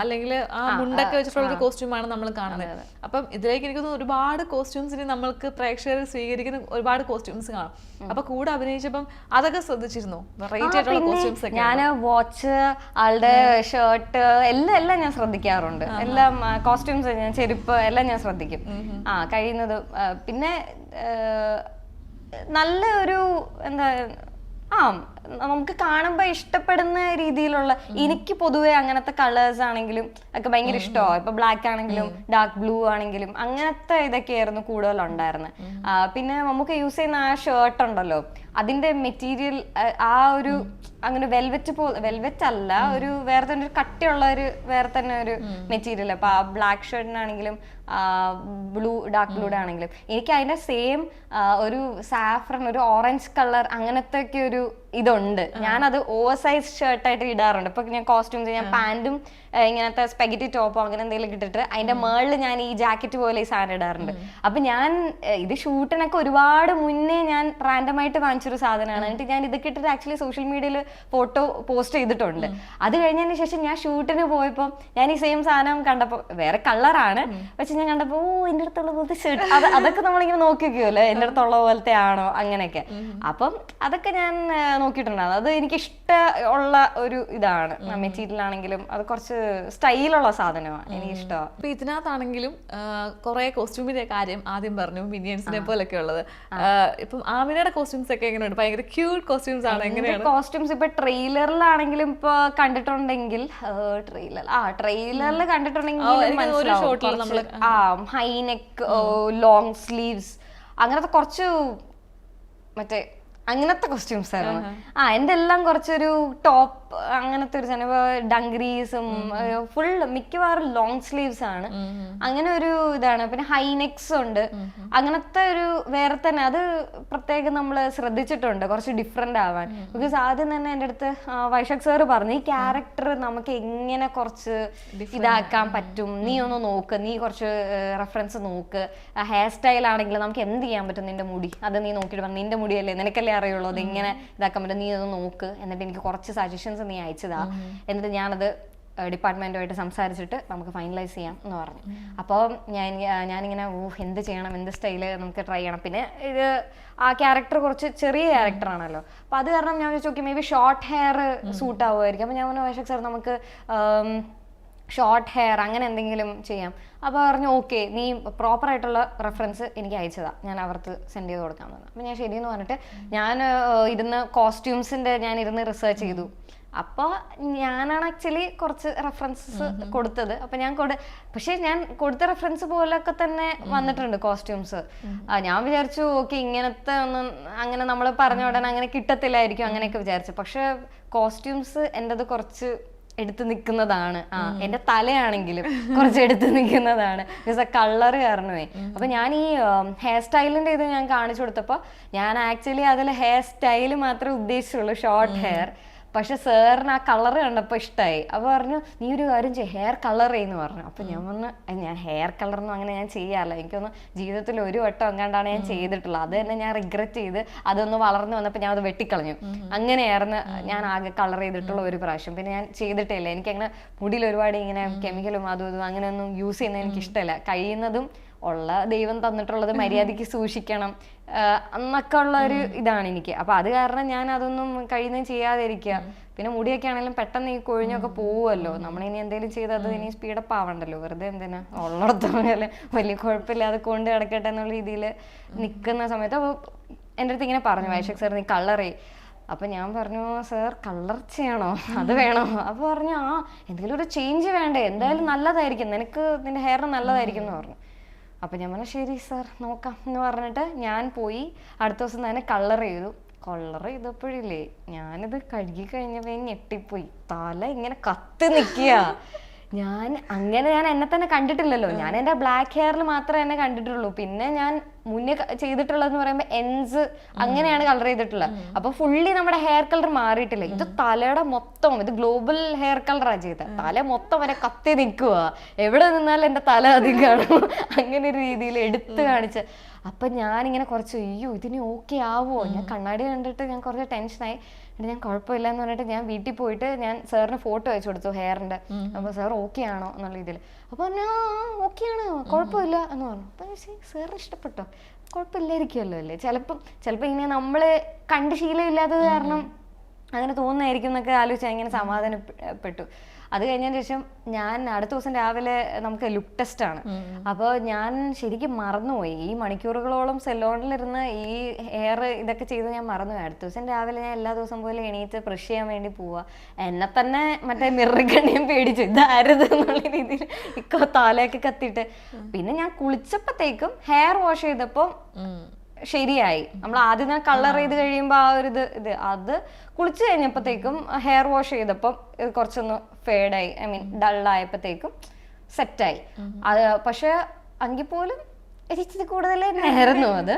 അല്ലെങ്കിൽ ആ മുണ്ടൊക്കെ വെച്ചിട്ടുള്ള ഒരു കോസ്റ്റ്യൂമാണ് നമ്മൾ കാണുന്നത്. അപ്പം ഇതിലേക്ക് എനിക്ക് തോന്നുന്നു ഒരുപാട് കോസ്റ്റ്യൂംസിന് നമ്മൾക്ക് പ്രേക്ഷകർ സ്വീകരിക്കുന്ന ഒരുപാട് കോസ്റ്റ്യൂംസ് കാണും. അപ്പൊ കൂടെ അഭിനയിച്ചപ്പം അതൊക്കെ ശ്രദ്ധിച്ചിരുന്നോ? വെറൈറ്റി ആയിട്ടുള്ള കോസ്റ്റ്യൂംസ് ഒക്കെ. ഞാൻ വാച്ച്, ആളുടെ ഷർട്ട് എല്ലാം ഞാൻ ശ്രദ്ധിക്കാറുണ്ട്. എല്ലാം കോസ്റ്റ്യൂംസ്, ഞാൻ ചെരുപ്പ് എല്ലാം ഞാൻ ശ്രദ്ധിക്കും കഴിയുന്നത്. പിന്നെ നല്ല ഒരു എന്താ നമുക്ക് കാണുമ്പോൾ ഇഷ്ടപ്പെടുന്ന രീതിയിലുള്ള, എനിക്ക് പൊതുവെ അങ്ങനത്തെ കളേഴ്സ് ആണെങ്കിലും ഒക്കെ ഭയങ്കര ഇഷ്ടമാണ്. ഇപ്പൊ ബ്ലാക്ക് ആണെങ്കിലും ഡാർക്ക് ബ്ലൂ ആണെങ്കിലും അങ്ങനത്തെ ഇതൊക്കെയായിരുന്നു കൂടുതൽ ഉണ്ടായിരുന്നത്. പിന്നെ നമുക്ക് യൂസ് ചെയ്യുന്ന ആ ഷർട്ട് ഉണ്ടല്ലോ, അതിന്റെ മെറ്റീരിയൽ ആ ഒരു അങ്ങനെ വെൽവെറ്റ് അല്ല, ഒരു വേറെ തന്നെ ഒരു കട്ടിയുള്ള ഒരു വേറെ തന്നെ ഒരു മെറ്റീരിയൽ. അപ്പൊ ആ ബ്ലാക്ക് ഷർട്ടിനാണെങ്കിലും ഡാർക്ക് ബ്ലൂടെ ആണെങ്കിലും എനിക്ക് അതിന്റെ സെയിം ഒരു സാഫ്രൺ, ഒരു ഓറഞ്ച് കളർ അങ്ങനത്തെ ഒക്കെ ഒരു ഇതുണ്ട്. ഞാനത് ഓവർ സൈസ് ഷർട്ടായിട്ട് ഇടാറുണ്ട്. ഇപ്പൊ ഞാൻ കോസ്റ്റ്യൂംസ്, ഞാൻ പാന്റും ഇങ്ങനത്തെ സ്പെഗറ്റി ടോപ്പോ അങ്ങനെ എന്തെങ്കിലും ഇട്ടിട്ട് അതിന്റെ മേളിൽ ഞാൻ ഈ ജാക്കറ്റ് പോലെ ഈ സാധനം ഇടാറുണ്ട്. അപ്പൊ ഞാൻ ഇത് ഷൂട്ടിനൊക്കെ ഒരുപാട് മുന്നേ ഞാൻ റാൻഡമായിട്ട് വാങ്ങിച്ചൊരു സാധനമാണ്. എന്നിട്ട് ഞാൻ ഇതൊക്കെ ഇട്ടിട്ട് ആക്ച്വലി സോഷ്യൽ മീഡിയയിൽ ഫോട്ടോ പോസ്റ്റ് ചെയ്തിട്ടുണ്ട്. അത് കഴിഞ്ഞതിന് ശേഷം ഞാൻ ഷൂട്ടിന് പോയപ്പോൾ ഞാൻ ഈ സെയിം സാധനം കണ്ടപ്പോൾ, വേറെ കളറാണ് പക്ഷെ ഞാൻ കണ്ടപ്പോ എന്റെ അടുത്തുള്ള പോലത്തെ ഷർട്ട്, അതൊക്കെ നമ്മളിങ്ങനെ നോക്കി വെക്കുമല്ലോ എന്റെ അടുത്തുള്ള പോലത്തെ ആണോ അങ്ങനെയൊക്കെ. അപ്പം അതൊക്കെ ഞാൻ നോക്കിയിട്ടുണ്ടായിരുന്നു. അത് എനിക്ക് ഇഷ്ടമുള്ള ഒരു ഇതാണ്. മെറ്റീരിയൽ ആണെങ്കിലും അത് കുറച്ച് സ്റ്റൈലുള്ള സാധനമാണ്, എനിക്ക് ഇഷ്ടമാണ്. ഇപ്പൊ ഇതിനകത്താണെങ്കിലും കുറെ കോസ്റ്റ്യൂമിന്റെ കാര്യം ആദ്യം പറഞ്ഞു, മിനിയൻസിനെ പോലൊക്കെ ഉള്ളത്. ഇപ്പം ആമിനയുടെ കോസ്റ്റ്യൂംസ് ഒക്കെ എങ്ങനെയുണ്ട്? ഭയങ്കര ക്യൂട്ട് കോസ്റ്റ്യൂംസ് ആണ്. എങ്ങനെയാണ് കോസ്റ്റ്യൂംസ്? ഇപ്പൊ ട്രെയിലറിലാണെങ്കിലും ഇപ്പൊ കണ്ടിട്ടുണ്ടെങ്കിൽ ട്രെയിലറിൽ കണ്ടിട്ടുണ്ടെങ്കിൽ ഹൈനെക്ക്, ലോങ് സ്ലീവ്സ്, അങ്ങനത്തെ കുറച്ച് മറ്റേ അങ്ങനത്തെ കോസ്റ്റ്യൂംസ് ആയിരുന്നു. എന്റെ എല്ലാം കുറച്ചൊരു ടോപ്പ് അങ്ങനത്തെ ഒരു ഡംഗ്രീസും ഫുൾ മിക്കവാറും ലോങ് സ്ലീവ്സ് ആണ്. അങ്ങനെ ഒരു ഇതാണ്. പിന്നെ ഹൈനെക്സ് ഉണ്ട്. അങ്ങനത്തെ ഒരു വേറെ തന്നെ അത് പ്രത്യേകം നമ്മൾ ശ്രദ്ധിച്ചിട്ടുണ്ട് കുറച്ച് ഡിഫറെന്റ് ആവാൻ. ബിക്കോസ് ആദ്യം തന്നെ എൻ്റെ അടുത്ത് വൈശാഖ് സാറ് പറഞ്ഞു, ഈ ക്യാരക്ടർ നമുക്ക് എങ്ങനെ കുറച്ച് ഇതാക്കാൻ പറ്റും, നീ ഒന്ന് നോക്ക്, നീ കുറച്ച് റെഫറൻസ് നോക്ക്, ഹെയർ സ്റ്റൈൽ ആണെങ്കിൽ നമുക്ക് എന്ത് ചെയ്യാൻ പറ്റും, നിന്റെ മുടി അത് നീ നോക്കിയിട്ട് പറഞ്ഞു, നിന്റെ മുടിയല്ലേ നിനക്കല്ലേ അറിയുള്ളൂ, അത് എങ്ങനെ ഇതാക്കാൻ പറ്റും, നീ ഒന്ന് നോക്ക്, എന്നിട്ട് എനിക്ക് കുറച്ച് സജഷൻസ് കോസ്റ്റ്യൂംസ് നീ അയച്ചതാ, എന്നിട്ട് ഞാനത് ഡിപ്പാർട്ട്മെന്റുമായിട്ട് സംസാരിച്ചിട്ട് നമുക്ക് ഫൈനലൈസ് ചെയ്യാം എന്ന് പറഞ്ഞു. അപ്പോൾ ഞാനിങ്ങനെ എന്ത് ചെയ്യണം, എന്ത് സ്റ്റൈല് നമുക്ക് ട്രൈ ചെയ്യണം. പിന്നെ ഇത് ആ ക്യാരക്ടർ കുറച്ച് ചെറിയ ക്യാരക്ടറാണല്ലോ, അപ്പം അത് കാരണം ഞാൻ ചോദിച്ചു maybe short hair suit ആവുമായിരിക്കും. അപ്പം ഞാൻ പറഞ്ഞു വൈശാഖ് സാർ നമുക്ക് ഷോർട്ട് ഹെയർ അങ്ങനെ എന്തെങ്കിലും ചെയ്യാം. അപ്പോൾ പറഞ്ഞു ഓക്കെ, നീ പ്രോപ്പറായിട്ടുള്ള റെഫറൻസ് എനിക്ക് അയച്ചതാ, ഞാൻ അവർക്ക് സെൻഡ് ചെയ്ത് കൊടുക്കാൻ പറഞ്ഞു. അപ്പം ഞാൻ ശരിയെന്ന് പറഞ്ഞിട്ട് ഞാൻ കോസ്റ്റ്യൂംസിൻ്റെ ഞാൻ ഇരുന്ന് റിസർച്ച് ചെയ്തു. അപ്പോൾ ഞാനാണ് ആക്ച്വലി കുറച്ച് റെഫറൻസസ് കൊടുത്തത്. അപ്പം പക്ഷേ ഞാൻ കൊടുത്ത റെഫറൻസ് പോലൊക്കെ തന്നെ വന്നിട്ടുണ്ട് കോസ്റ്റ്യൂംസ്. ഞാൻ വിചാരിച്ചു ഓക്കെ ഇങ്ങനത്തെ ഒന്നും അങ്ങനെ നമ്മൾ പറഞ്ഞ ഉടനെ അങ്ങനെ കിട്ടത്തില്ലായിരിക്കും അങ്ങനെയൊക്കെ വിചാരിച്ചു. പക്ഷെ കോസ്റ്റ്യൂംസ് എൻ്റെത് കുറച്ച് എടുത്തു നിൽക്കുന്നതാണ്. എന്റെ തലയാണെങ്കിലും കുറച്ച് എടുത്തു നിൽക്കുന്നതാണ്, ബിക്കോസ് ആ കളർ കാരണമേ. അപ്പൊ ഞാൻ ഈ ഹെയർ സ്റ്റൈലിന്റെ ഇത് ഞാൻ കാണിച്ചു കൊടുത്തപ്പോ ഞാൻ ആക്ച്വലി അതിൽ ഹെയർ സ്റ്റൈല് മാത്രമേ ഉദ്ദേശിച്ചുള്ളൂ, ഷോർട്ട് ഹെയർ. പക്ഷെ സാറിന് ആ കളർ കണ്ടപ്പോൾ ഇഷ്ടമായി. അപ്പോൾ പറഞ്ഞു നീ ഒരു കാര്യം ചെയ്യും, ഹെയർ കളർ ചെയ്യുന്നു പറഞ്ഞു. അപ്പം ഞാൻ പറഞ്ഞു ഞാൻ ഹെയർ കളറൊന്നും അങ്ങനെ ഞാൻ ചെയ്യാറില്ല, എനിക്കൊന്ന് ജീവിതത്തിൽ ഒരു വട്ടം എങ്ങാണ്ടാണ് ഞാൻ ചെയ്തിട്ടുള്ളത്. അത് തന്നെ ഞാൻ റിഗ്രറ്റ് ചെയ്ത് അതൊന്ന് വളർന്നു വന്നപ്പോൾ ഞാൻ അത് വെട്ടിക്കളഞ്ഞു. അങ്ങനെയായിരുന്നു ഞാൻ ആകെ കളർ ചെയ്തിട്ടുള്ള ഒരു പ്രാവശ്യം. പിന്നെ ഞാൻ ചെയ്തിട്ടില്ല. എനിക്കങ്ങനെ മുടിയിൽ ഒരുപാട് ഇങ്ങനെ കെമിക്കലും അതും ഇതും അങ്ങനെയൊന്നും യൂസ് ചെയ്യുന്നത് എനിക്ക് ഇഷ്ടമല്ല. കഴിയുന്നതും ഉള്ള ദൈവം തന്നിട്ടുള്ളത് മര്യാദയ്ക്ക് സൂക്ഷിക്കണം എന്നൊക്കെ ഉള്ള ഒരു ഇതാണ് എനിക്ക്. അപ്പൊ അത് കാരണം ഞാൻ അതൊന്നും കഴിയുന്നതും ചെയ്യാതിരിക്കുക. പിന്നെ മുടിയൊക്കെ ആണെങ്കിലും പെട്ടെന്ന് ഈ കൊഴിഞ്ഞൊക്കെ പോവുമല്ലോ, നമ്മളിനി എന്തെങ്കിലും ചെയ്ത് അത് ഇനി സ്പീഡപ്പ് ആവണ്ടല്ലോ, വെറുതെ എന്തിനാ ഉള്ളിടത്തോളം വലിയ കുഴപ്പമില്ലാതെ കൊണ്ട് കിടക്കട്ടെ എന്നുള്ള രീതിയിൽ നിൽക്കുന്ന സമയത്ത് അപ്പോൾ എൻ്റെ അടുത്ത് ഇങ്ങനെ പറഞ്ഞു വൈശാഖ് സാർ നീ കളർ ചെയ്യും. അപ്പൊ ഞാൻ പറഞ്ഞു സാർ കളർ ചെയ്യണോ, അത് വേണോ? അപ്പൊ പറഞ്ഞു എന്തെങ്കിലും ഒരു ചേഞ്ച് വേണ്ടേ, എന്തായാലും നല്ലതായിരിക്കും, നിനക്ക് നിന്റെ ഹെയറിന് നല്ലതായിരിക്കും എന്ന് പറഞ്ഞു. അപ്പം ഞാൻ പറഞ്ഞു ശരി സാർ നോക്കാം എന്ന് പറഞ്ഞിട്ട് ഞാൻ പോയി അടുത്ത ദിവസം തന്നെ കളർ ചെയ്തപ്പോഴില്ലേ ഞാനിത് കഴുകി കഴിഞ്ഞപ്പോൾ ഞെട്ടിപ്പോയി. തല ഇങ്ങനെ കത്തി നിൽക്കുക. ഞാൻ എന്നെ തന്നെ കണ്ടിട്ടില്ലല്ലോ, ഞാൻ എൻ്റെ ബ്ലാക്ക് ഹെയറിൽ മാത്രമേ എന്നെ കണ്ടിട്ടുള്ളൂ. പിന്നെ ഞാൻ മുന്നേ ചെയ്തിട്ടുള്ളതെന്ന് പറയുമ്പോൾ എൻസ് അങ്ങനെയാണ് കളർ ചെയ്തിട്ടുള്ളത്. അപ്പൊ ഫുള്ളി നമ്മുടെ ഹെയർ കളർ മാറിയിട്ടില്ല. ഇത് തലയുടെ മൊത്തം, ഇത് ഗ്ലോബൽ ഹെയർ കളറാണ് ചെയ്തത്. തല മൊത്തം വരെ കത്തി നിൽക്കുക, എവിടെ നിന്നാലും എൻ്റെ തല അധികം കാണും. അങ്ങനെ ഒരു രീതിയിൽ എടുത്ത് കാണിച്ച്. അപ്പൊ ഞാനിങ്ങനെ കുറച്ച് ഇതിന് ഓക്കെ ആവുമോ, ഞാൻ കണ്ണാടി കണ്ടിട്ട് ഞാൻ കുറച്ച് ടെൻഷനായി. ഞാൻ കുഴപ്പമില്ല എന്ന് പറഞ്ഞിട്ട് ഞാൻ വീട്ടിൽ പോയിട്ട് ഞാൻ സാറിന് ഫോട്ടോ അയച്ചു കൊടുത്തു ഹെയറിന്റെ. അപ്പൊ സാർ ഓക്കെ ആണോ എന്നുള്ള രീതിയിൽ. അപ്പൊ ഞാൻ ഓക്കെ ആണ്, കുഴപ്പമില്ല എന്ന് പറഞ്ഞു. അപ്പൊ സാറിന് ഇഷ്ടപ്പെട്ടോ? കുഴപ്പമില്ലായിരിക്കുമല്ലോ അല്ലേ, ചിലപ്പോൾ ഇങ്ങനെ നമ്മള് കണ്ട് ശീലമില്ലാത്തത് കാരണം അങ്ങനെ തോന്നുന്നായിരിക്കും എന്നൊക്കെ ആലോചിച്ചാൽ ഇങ്ങനെ സമാധാനപ്പെട്ടു. അത് കഴിഞ്ഞതിന് ശേഷം ഞാൻ അടുത്ത ദിവസം രാവിലെ നമുക്ക് ലുക്ക് ടെസ്റ്റ് ആണ്. അപ്പോൾ ഞാൻ ശരിക്കും മറന്നുപോയി, ഈ മണിക്കൂറുകളോളം സെലോണിലിരുന്ന് ഈ ഹെയർ ഇതൊക്കെ ചെയ്ത് ഞാൻ മറന്നുപോയി. അടുത്ത ദിവസം രാവിലെ ഞാൻ എല്ലാ ദിവസം പോലെ എണീറ്റ് ബ്രഷ് ചെയ്യാൻ വേണ്ടി പോവാ. എന്നെ തന്നെ മറ്റേ മിററിൽ കണ്ടിയും പേടിച്ചു, ഇതാരത് എന്നുള്ള രീതിയിൽ ഇപ്പൊ തലയൊക്കെ കത്തിയിട്ട്. പിന്നെ ഞാൻ കുളിച്ചപ്പോഴത്തേക്കും ഹെയർ വാഷ് ചെയ്തപ്പോൾ ശരിയായി. നമ്മൾ ആദ്യം തന്നെ കളർ ചെയ്ത് കഴിയുമ്പോൾ ആ ഒരു അത് കുളിച്ച് കഴിഞ്ഞപ്പോഴത്തേക്കും ഹെയർ വാഷ് ചെയ്തപ്പം ഇത് കുറച്ചൊന്ന് ഫേഡായി, ഐ മീൻ ഡള്ളായപ്പോഴത്തേക്കും സെറ്റായി. അത് പക്ഷെ എങ്കിൽ പോലും ഇച്ചിരി കൂടുതൽ തന്നെയായിരുന്നു അത്.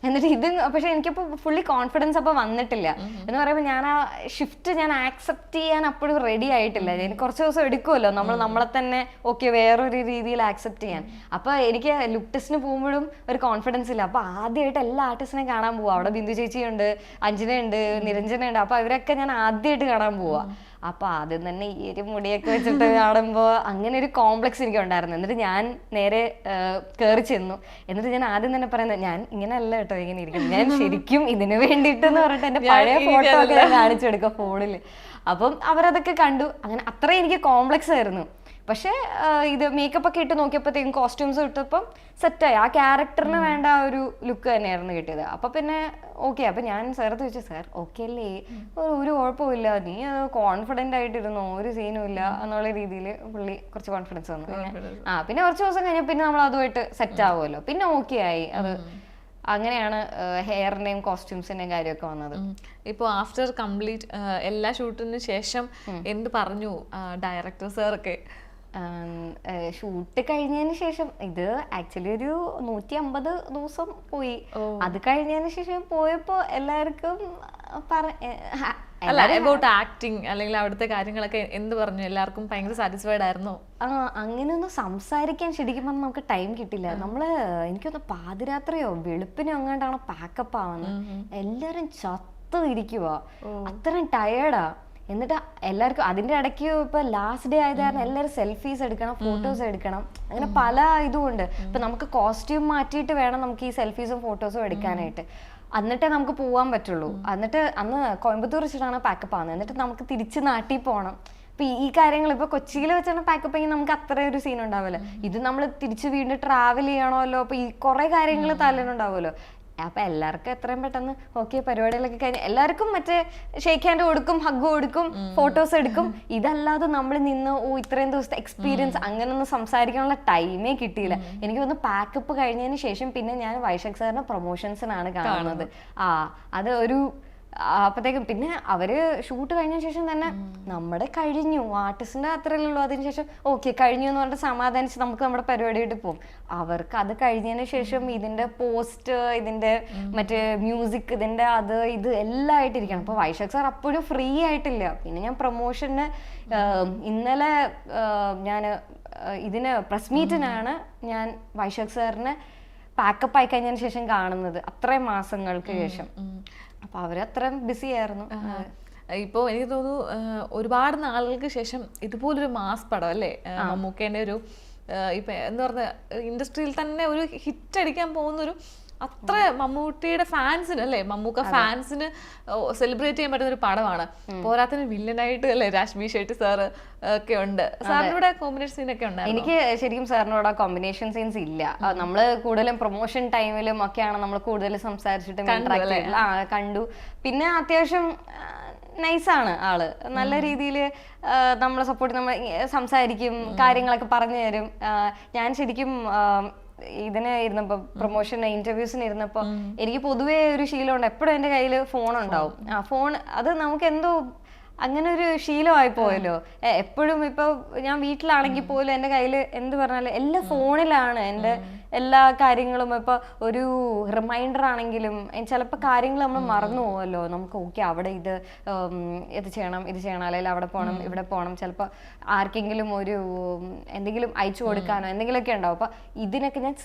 എന്നിട്ട് ഇത് പക്ഷെ എനിക്കിപ്പോൾ ഫുള്ളി കോൺഫിഡൻസ് അപ്പോൾ വന്നിട്ടില്ല എന്ന് പറയുമ്പോൾ ഞാൻ ആ ഷിഫ്റ്റ് ഞാൻ ആക്സെപ്റ്റ് ചെയ്യാൻ അപ്പോഴും റെഡി ആയിട്ടില്ല. എനിക്ക് കുറച്ച് ദിവസം എടുക്കുമല്ലോ നമ്മളെ തന്നെ ഓക്കെ വേറൊരു രീതിയിൽ ആക്സെപ്റ്റ് ചെയ്യാൻ. അപ്പോൾ എനിക്ക് ലുക്ക് ടെസ്റ്റിന് പോകുമ്പോഴും ഒരു കോൺഫിഡൻസ് ഇല്ല. അപ്പോൾ ആദ്യമായിട്ട് എല്ലാ ആർട്ടിസ്റ്റിനെയും കാണാൻ പോവാം. അവിടെ ബിന്ദു ചേച്ചിയുണ്ട്, അഞ്ജനയുണ്ട്, നിരഞ്ജനുണ്ട്. അപ്പോൾ അവരൊക്കെ ഞാൻ ആദ്യമായിട്ട് കാണാൻ പോവാ. അപ്പൊ ആദ്യം തന്നെ ഈ ഒരു മുടിയൊക്കെ വെച്ചിട്ട് കാണുമ്പോൾ അങ്ങനെ ഒരു കോംപ്ലക്സ് എനിക്ക് ഉണ്ടായിരുന്നു. എന്നിട്ട് ഞാൻ നേരെ കയറി ചെന്നു. എന്നിട്ട് ഞാൻ ആദ്യം തന്നെ പറയുന്നത് ഞാൻ ഇങ്ങനെ അല്ല കേട്ടോ ഇങ്ങനെ ഇരിക്കും, ഞാൻ ശരിക്കും ഇതിനു വേണ്ടിയിട്ട് എന്ന് പറഞ്ഞിട്ട് എന്റെ പഴയ ഫോട്ടോ ഒക്കെ ഞാൻ കാണിച്ചു കൊടുക്കാം ഫോണിൽ. അപ്പം അവരതൊക്കെ കണ്ടു. അങ്ങനെ അത്രയും എനിക്ക് കോംപ്ലക്സ് ആയിരുന്നു. പക്ഷേ ഇത് മേക്കപ്പ് ഒക്കെ ഇട്ട് നോക്കിയപ്പോഴത്തേക്കും കോസ്റ്റ്യൂംസ് ഇട്ടപ്പം സെറ്റായി. ആ ക്യാരക്ടറിന് വേണ്ട ആ ഒരു ലുക്ക് തന്നെയായിരുന്നു കിട്ടിയത്. അപ്പൊ പിന്നെ ഓക്കെ. അപ്പൊ ഞാൻ സാറത്ത് ചോദിച്ചു സാർ ഓക്കെ അല്ലേ, ഒരു കുഴപ്പമില്ല, നീ കോൺഫിഡന്റ് ആയിട്ടിരുന്നോ, ഒരു സീനും ഇല്ല എന്നുള്ള രീതിയിൽ പുള്ളി കുറച്ച് കോൺഫിഡൻസ് വന്നു. പിന്നെ കുറച്ച് ദിവസം കഴിഞ്ഞാൽ പിന്നെ നമ്മൾ അതുമായിട്ട് സെറ്റ് ആവുമല്ലോ, പിന്നെ ഓക്കെ ആയി. അത് അങ്ങനെയാണ് ഹെയറിന്റെയും കോസ്റ്റ്യൂംസിന്റെയും കാര്യമൊക്കെ വന്നത്. ഇപ്പോൾ ആഫ്റ്റർ കംപ്ലീറ്റ് എല്ലാ ഷൂട്ടിന് ശേഷം എന്ത് പറഞ്ഞു ഡയറക്ടർ സാറൊക്കെ? ഷൂട്ട് കഴിഞ്ഞതിന് ശേഷം ഇത് ആക്ച്വലി ഒരു 150 ദിവസം പോയി. അത് കഴിഞ്ഞതിന് ശേഷം പോയപ്പോ എല്ലാവർക്കും അബൌട്ട് ആക്ടിങ് അല്ലെങ്കിൽ അവിടുത്തെ കാര്യങ്ങളൊക്കെ എന്ത് പറഞ്ഞു? എല്ലാവർക്കും ഭയങ്കര സാറ്റിസ്ഫൈഡ് ആയിരുന്നോ? അങ്ങനെയൊന്നും സംസാരിക്കാൻ ശരിക്കും പറഞ്ഞാൽ നമുക്ക് ടൈം കിട്ടില്ല. നമ്മള് എനിക്കൊന്ന് പാതിരാത്രിയോ വെളുപ്പിനോ അങ്ങോട്ടാണ് പാക്കപ്പ് ആവുന്നത്. എല്ലാരും ചത്തു ഇരിക്കുക, അത്രയും ടയേർഡാ. എന്നിട്ട് എല്ലാവർക്കും അതിന്റെ ഇടയ്ക്ക് ഇപ്പൊ ലാസ്റ്റ് ഡേ ആയത് കാരണം എല്ലാവരും സെൽഫീസ് എടുക്കണം, ഫോട്ടോസ് എടുക്കണം, അങ്ങനെ പല ഇതുമുണ്ട്. ഇപ്പൊ നമുക്ക് കോസ്റ്റ്യൂം മാറ്റിയിട്ട് വേണം നമുക്ക് ഈ സെൽഫീസും ഫോട്ടോസും എടുക്കാനായിട്ട്. എന്നിട്ടേ നമുക്ക് പോകാൻ പറ്റുള്ളൂ. എന്നിട്ട് അന്ന് കോയമ്പത്തൂർ വെച്ചിട്ടാണ് പാക്കപ്പ് ആവുന്നത്. എന്നിട്ട് നമുക്ക് തിരിച്ച് നാട്ടിൽ പോകണം. ഇപ്പൊ ഈ കാര്യങ്ങൾ ഇപ്പൊ കൊച്ചിയിൽ വെച്ചാണ് പാക്കപ്പ് എങ്കിൽ നമുക്ക് അത്ര ഒരു സീൻ ഉണ്ടാവില്ല. ഇത് നമ്മൾ തിരിച്ച് വീണ്ടും ട്രാവൽ ചെയ്യണമല്ലോ. അപ്പൊ ഈ കുറെ കാര്യങ്ങൾ തലേന്നുണ്ടാവുമല്ലോ. അപ്പൊ എല്ലാവർക്കും എത്രയും പെട്ടെന്ന് ഓക്കെ പരിപാടികളൊക്കെ കഴിഞ്ഞ് എല്ലാവർക്കും മറ്റേ ഷേക്ക് ഹാൻഡ് കൊടുക്കും, ഹഗ് കൊടുക്കും, ഫോട്ടോസ് എടുക്കും. ഇതല്ലാതെ നമ്മൾ നിന്ന് ഇത്രയും ദിവസത്തെ എക്സ്പീരിയൻസ് അങ്ങനൊന്നും സംസാരിക്കാനുള്ള ടൈമേ കിട്ടിയില്ല. എനിക്ക് തോന്നുന്നു പാക്കപ്പ് കഴിഞ്ഞതിന് ശേഷം പിന്നെ ഞാൻ വൈശാഖ് സാറിന്റെ പ്രൊമോഷൻസിനാണ് കാണുന്നത്. അത് ഒരു അപ്പത്തേക്കും പിന്നെ അവര് ഷൂട്ട് കഴിഞ്ഞ ശേഷം തന്നെ നമ്മുടെ കഴിഞ്ഞു, ആർട്ടിസ്റ്റിന്റെ അത്രയല്ലേ ഉള്ളൂ. അതിനുശേഷം ഓക്കെ കഴിഞ്ഞു എന്ന് പറഞ്ഞിട്ട് സമാധാനിച്ച് നമുക്ക് നമ്മുടെ പരിപാടിയായിട്ട് പോകും. അവർക്ക് അത് കഴിഞ്ഞതിന് ശേഷം ഇതിന്റെ പോസ്റ്റ്, ഇതിന്റെ മറ്റേ മ്യൂസിക്, ഇതിന്റെ അത് ഇത് എല്ലാം ആയിട്ടിരിക്കണം. അപ്പൊ വൈശാഖ് സാർ അപ്പോഴും ഫ്രീ ആയിട്ടില്ല. പിന്നെ ഞാൻ പ്രൊമോഷന് ഇന്നലെ ഞാൻ ഇതിന് പ്രസ് മീറ്റിനാണ് ഞാൻ വൈശാഖ് സാറിന് പാക്കപ്പ് ആയി കഴിഞ്ഞതിന് ശേഷം കാണുന്നത്, അത്രയും മാസങ്ങൾക്ക് ശേഷം. അപ്പൊ അവരത്രയും ബിസി ആയിരുന്നു. ഇപ്പോ എനിക്ക് തോന്നുന്നു ഒരുപാട് നാളുകൾക്ക് ശേഷം ഇതുപോലൊരു മാസ് പടം അല്ലേ മമ്മൂക്കേന്റെ ഒരു ഇപ്പൊ എന്താ പറഞ്ഞ ഇൻഡസ്ട്രിയിൽ തന്നെ ഒരു ഹിറ്റ് അടിക്കാൻ പോകുന്നൊരു അത്ര മമ്മൂട്ടിയുടെ ഫാൻസിന് അല്ലേ, മമ്മൂക്ക ഫാൻസിന് സെലിബ്രേറ്റ് ചെയ്യാൻ പറ്റുന്ന ഒരു പടമാണ്. പോരാത്തിന് വില്ലനായിട്ട് അല്ലേ രാജ്ബി ഷെട്ടി സാറ് ഒക്കെ ഉണ്ട്. സാറിനോട് കോമ്പിനേഷൻ സീനൊക്കെ ഉണ്ട്. എനിക്ക് ശരിക്കും സാറിനോട് കോമ്പിനേഷൻ സീൻസ് ഇല്ല. നമ്മള് കൂടുതലും പ്രൊമോഷൻ ടൈമിലും ഒക്കെയാണ് നമ്മൾ കൂടുതൽ സംസാരിച്ചിട്ട് കണ്ടു. പിന്നെ അത്യാവശ്യം നൈസാണ് ആള്, നല്ല രീതിയിൽ നമ്മളെ സപ്പോർട്ട്, നമ്മൾ സംസാരിക്കും, കാര്യങ്ങളൊക്കെ പറഞ്ഞു തരും. ഞാൻ ശരിക്കും ഇതിന് ഇരുന്നപ്പോ പ്രൊമോഷൻ ഇന്റർവ്യൂസിന് ഇരുന്നപ്പോ എനിക്ക് പൊതുവേ ഒരു ശീലമുണ്ട്, എപ്പോഴും എന്റെ കയ്യിൽ ഫോൺ ഉണ്ടാവും. ഫോൺ അത് നമുക്ക് എന്തോ അങ്ങനെ ഒരു ശീലമായി പോയല്ലോ. എപ്പോഴും ഇപ്പൊ ഞാൻ വീട്ടിലാണെങ്കിൽ പോലും എന്റെ കയ്യിൽ എന്ത് പറഞ്ഞാലും എല്ലാം ഫോണിലാണ് എൻ്റെ എല്ലാ കാര്യങ്ങളും. ഇപ്പൊ ഒരു റിമൈൻഡർ ആണെങ്കിലും ചിലപ്പോൾ കാര്യങ്ങൾ നമ്മൾ മറന്നു പോവല്ലോ. നമുക്ക് ഓക്കെ അവിടെ ഇത് ചെയ്യണം, ഇത് ചെയ്യണം, അല്ലെങ്കിൽ അവിടെ പോകണം, ഇവിടെ പോകണം. ചിലപ്പോൾ ആർക്കെങ്കിലും ഒരു എന്തെങ്കിലും അയച്ചു കൊടുക്കാനോ എന്തെങ്കിലുമൊക്കെ ഉണ്ടാവും. അപ്പൊ ഇതിനൊക്കെ ഞാൻ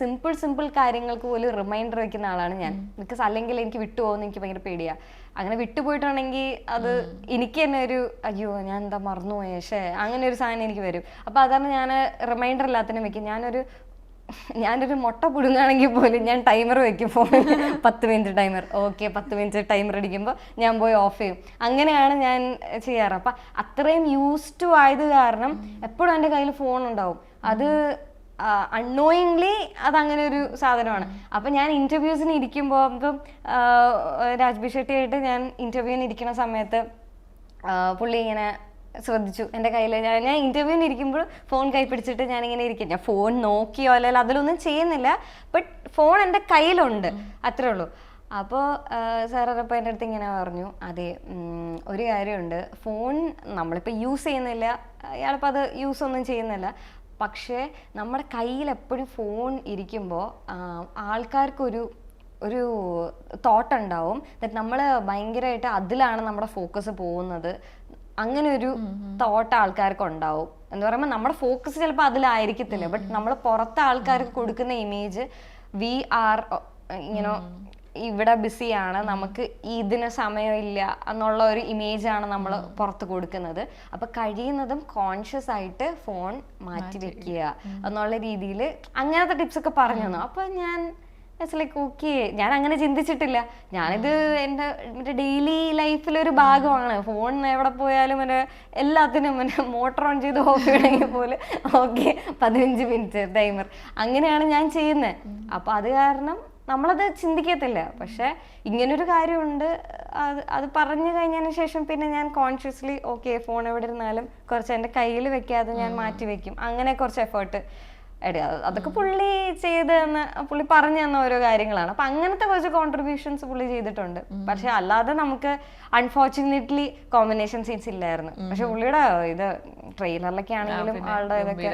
സിമ്പിൾ കാര്യങ്ങൾക്ക് പോലും റിമൈൻഡർ വെക്കുന്ന ആളാണ് ഞാൻ. ബിക്കോസ് അല്ലെങ്കിൽ എനിക്ക് വിട്ടുപോകുന്ന എനിക്ക് ഭയങ്കര പേടിയാ. അങ്ങനെ വിട്ടുപോയിട്ടുണ്ടെങ്കിൽ അത് എനിക്ക് തന്നെ ഒരു അയ്യോ ഞാൻ എന്താ മറന്നുപോയ അങ്ങനെ ഒരു സാധനം എനിക്ക് വരും. അപ്പൊ അതാണ് ഞാൻ റിമൈൻഡർ എല്ലാത്തിനും വെക്കും. ഞാനൊരു മുട്ട പുടുങ്ങാണെങ്കിൽ പോലും ഞാൻ ടൈമർ വെക്കും ഫോണിൽ, 10 minute timer. Okay 10 minute timer അടിക്കുമ്പോൾ ഞാൻ പോയി ഓഫ് ചെയ്യും. അങ്ങനെയാണ് ഞാൻ ചെയ്യാറ്. അപ്പം അത്രയും യൂസ്ഡ് ടു ആയത് കാരണം എപ്പോഴും എൻ്റെ കയ്യിൽ ഫോൺ ഉണ്ടാവും. അത് അൺനോയിങ്ലി അതങ്ങനെ ഒരു സാധനമാണ്. അപ്പം ഞാൻ ഇന്റർവ്യൂസിന് ഇരിക്കുമ്പോൾ ഇപ്പം രാജ്ബി ഷെട്ടി ആയിട്ട് ഞാൻ ഇന്റർവ്യൂവിന് ഇരിക്കുന്ന സമയത്ത് പുള്ളി ഇങ്ങനെ ശ്രദ്ധിച്ചു എൻ്റെ കയ്യിൽ. ഞാൻ ഇന്റർവ്യൂവിന് ഇരിക്കുമ്പോൾ ഫോൺ കൈ പിടിച്ചിട്ട് ഞാനിങ്ങനെ ഇരിക്കും. ഞാൻ ഫോൺ നോക്കിയോ അല്ലെങ്കിൽ അതിലൊന്നും ചെയ്യുന്നില്ല, ബട്ട് ഫോൺ എൻ്റെ കയ്യിലുണ്ട്, അത്രേ ഉള്ളൂ. അപ്പോൾ സാറപ്പോൾ എൻ്റെ അടുത്ത് ഇങ്ങനെ പറഞ്ഞു, അതെ ഒരു കാര്യമുണ്ട്, ഫോൺ നമ്മളിപ്പോൾ യൂസ് ചെയ്യുന്നില്ല, ഇയാളിപ്പോൾ അത് യൂസ് ഒന്നും ചെയ്യുന്നില്ല, പക്ഷേ നമ്മുടെ കയ്യിൽ എപ്പോഴും ഫോൺ ഇരിക്കുമ്പോൾ ആൾക്കാർക്കൊരു തോട്ട് ഉണ്ടാവും ദാറ്റ് നമ്മൾ ഭയങ്കരമായിട്ട് അതിലാണ് നമ്മുടെ ഫോക്കസ് പോകുന്നത്. അങ്ങനെ ഒരു തോട്ട് ആൾക്കാർക്ക് ഉണ്ടാവും. എന്ന് പറയുമ്പോൾ നമ്മുടെ ഫോക്കസ് ചിലപ്പോൾ അതിലായിരിക്കത്തില്ല, ബട്ട് നമ്മൾ പുറത്തെ ആൾക്കാർക്ക് കൊടുക്കുന്ന ഇമേജ് വി ആർ ഇങ്ങനെ ഇവിടെ ബിസിയാണ്, നമുക്ക് ഇതിന് സമയമില്ല എന്നുള്ള ഒരു ഇമേജാണ് നമ്മൾ പുറത്ത് കൊടുക്കുന്നത്. അപ്പൊ കഴിയുന്നതും കോൺഷ്യസ് ആയിട്ട് ഫോൺ മാറ്റി വെക്കുക എന്നുള്ള രീതിയിൽ അങ്ങനത്തെ ടിപ്സ് ഒക്കെ പറഞ്ഞു തന്നു. അപ്പൊ ഞാൻ ലൈക്ക് ഓക്കെ, ഞാൻ അങ്ങനെ ചിന്തിച്ചിട്ടില്ല. ഞാനിത് എൻ്റെ ഡെയിലി ലൈഫിലൊരു ഭാഗമാണ്. ഫോൺ എവിടെ പോയാലും എല്ലാത്തിനും മോട്ടർ ഓൺ ചെയ്ത് ഓഫ് ചെയ്യണമെങ്കിൽ പോലും ഓക്കെ 15 മിനിറ്റ് ടൈമർ, അങ്ങനെയാണ് ഞാൻ ചെയ്യുന്നത്. അപ്പൊ അത് കാരണം നമ്മളത് ചിന്തിക്കത്തില്ല. പക്ഷെ ഇങ്ങനൊരു കാര്യമുണ്ട്, അത് പറഞ്ഞു കഴിഞ്ഞതിന് ശേഷം പിന്നെ ഞാൻ കോൺഷ്യസ്ലി ഓക്കെ ഫോൺ എവിടെ ഇരുന്നാലും കുറച്ച് എൻ്റെ കയ്യിൽ വെക്കാതെ ഞാൻ മാറ്റി വെക്കും. അങ്ങനെ കുറച്ച് എഫേർട്ട് അതൊക്കെ പുള്ളി ചെയ്ത് തന്ന, പുള്ളി പറഞ്ഞു തന്ന ഓരോ കാര്യങ്ങളാണ്. അപ്പൊ അങ്ങനത്തെ കുറച്ച് കോൺട്രിബ്യൂഷൻസ് പുള്ളി ചെയ്തിട്ടുണ്ട്. പക്ഷെ അല്ലാതെ നമുക്ക് അൺഫോർച്ചുനേറ്റ്ലി കോമ്പിനേഷൻ സീൻസ് ഇല്ലായിരുന്നു. പക്ഷെ പുള്ളിയുടെ ഇത് ട്രെയിലറിലൊക്കെ ആണെങ്കിലും ആളുടെ ഇതൊക്കെ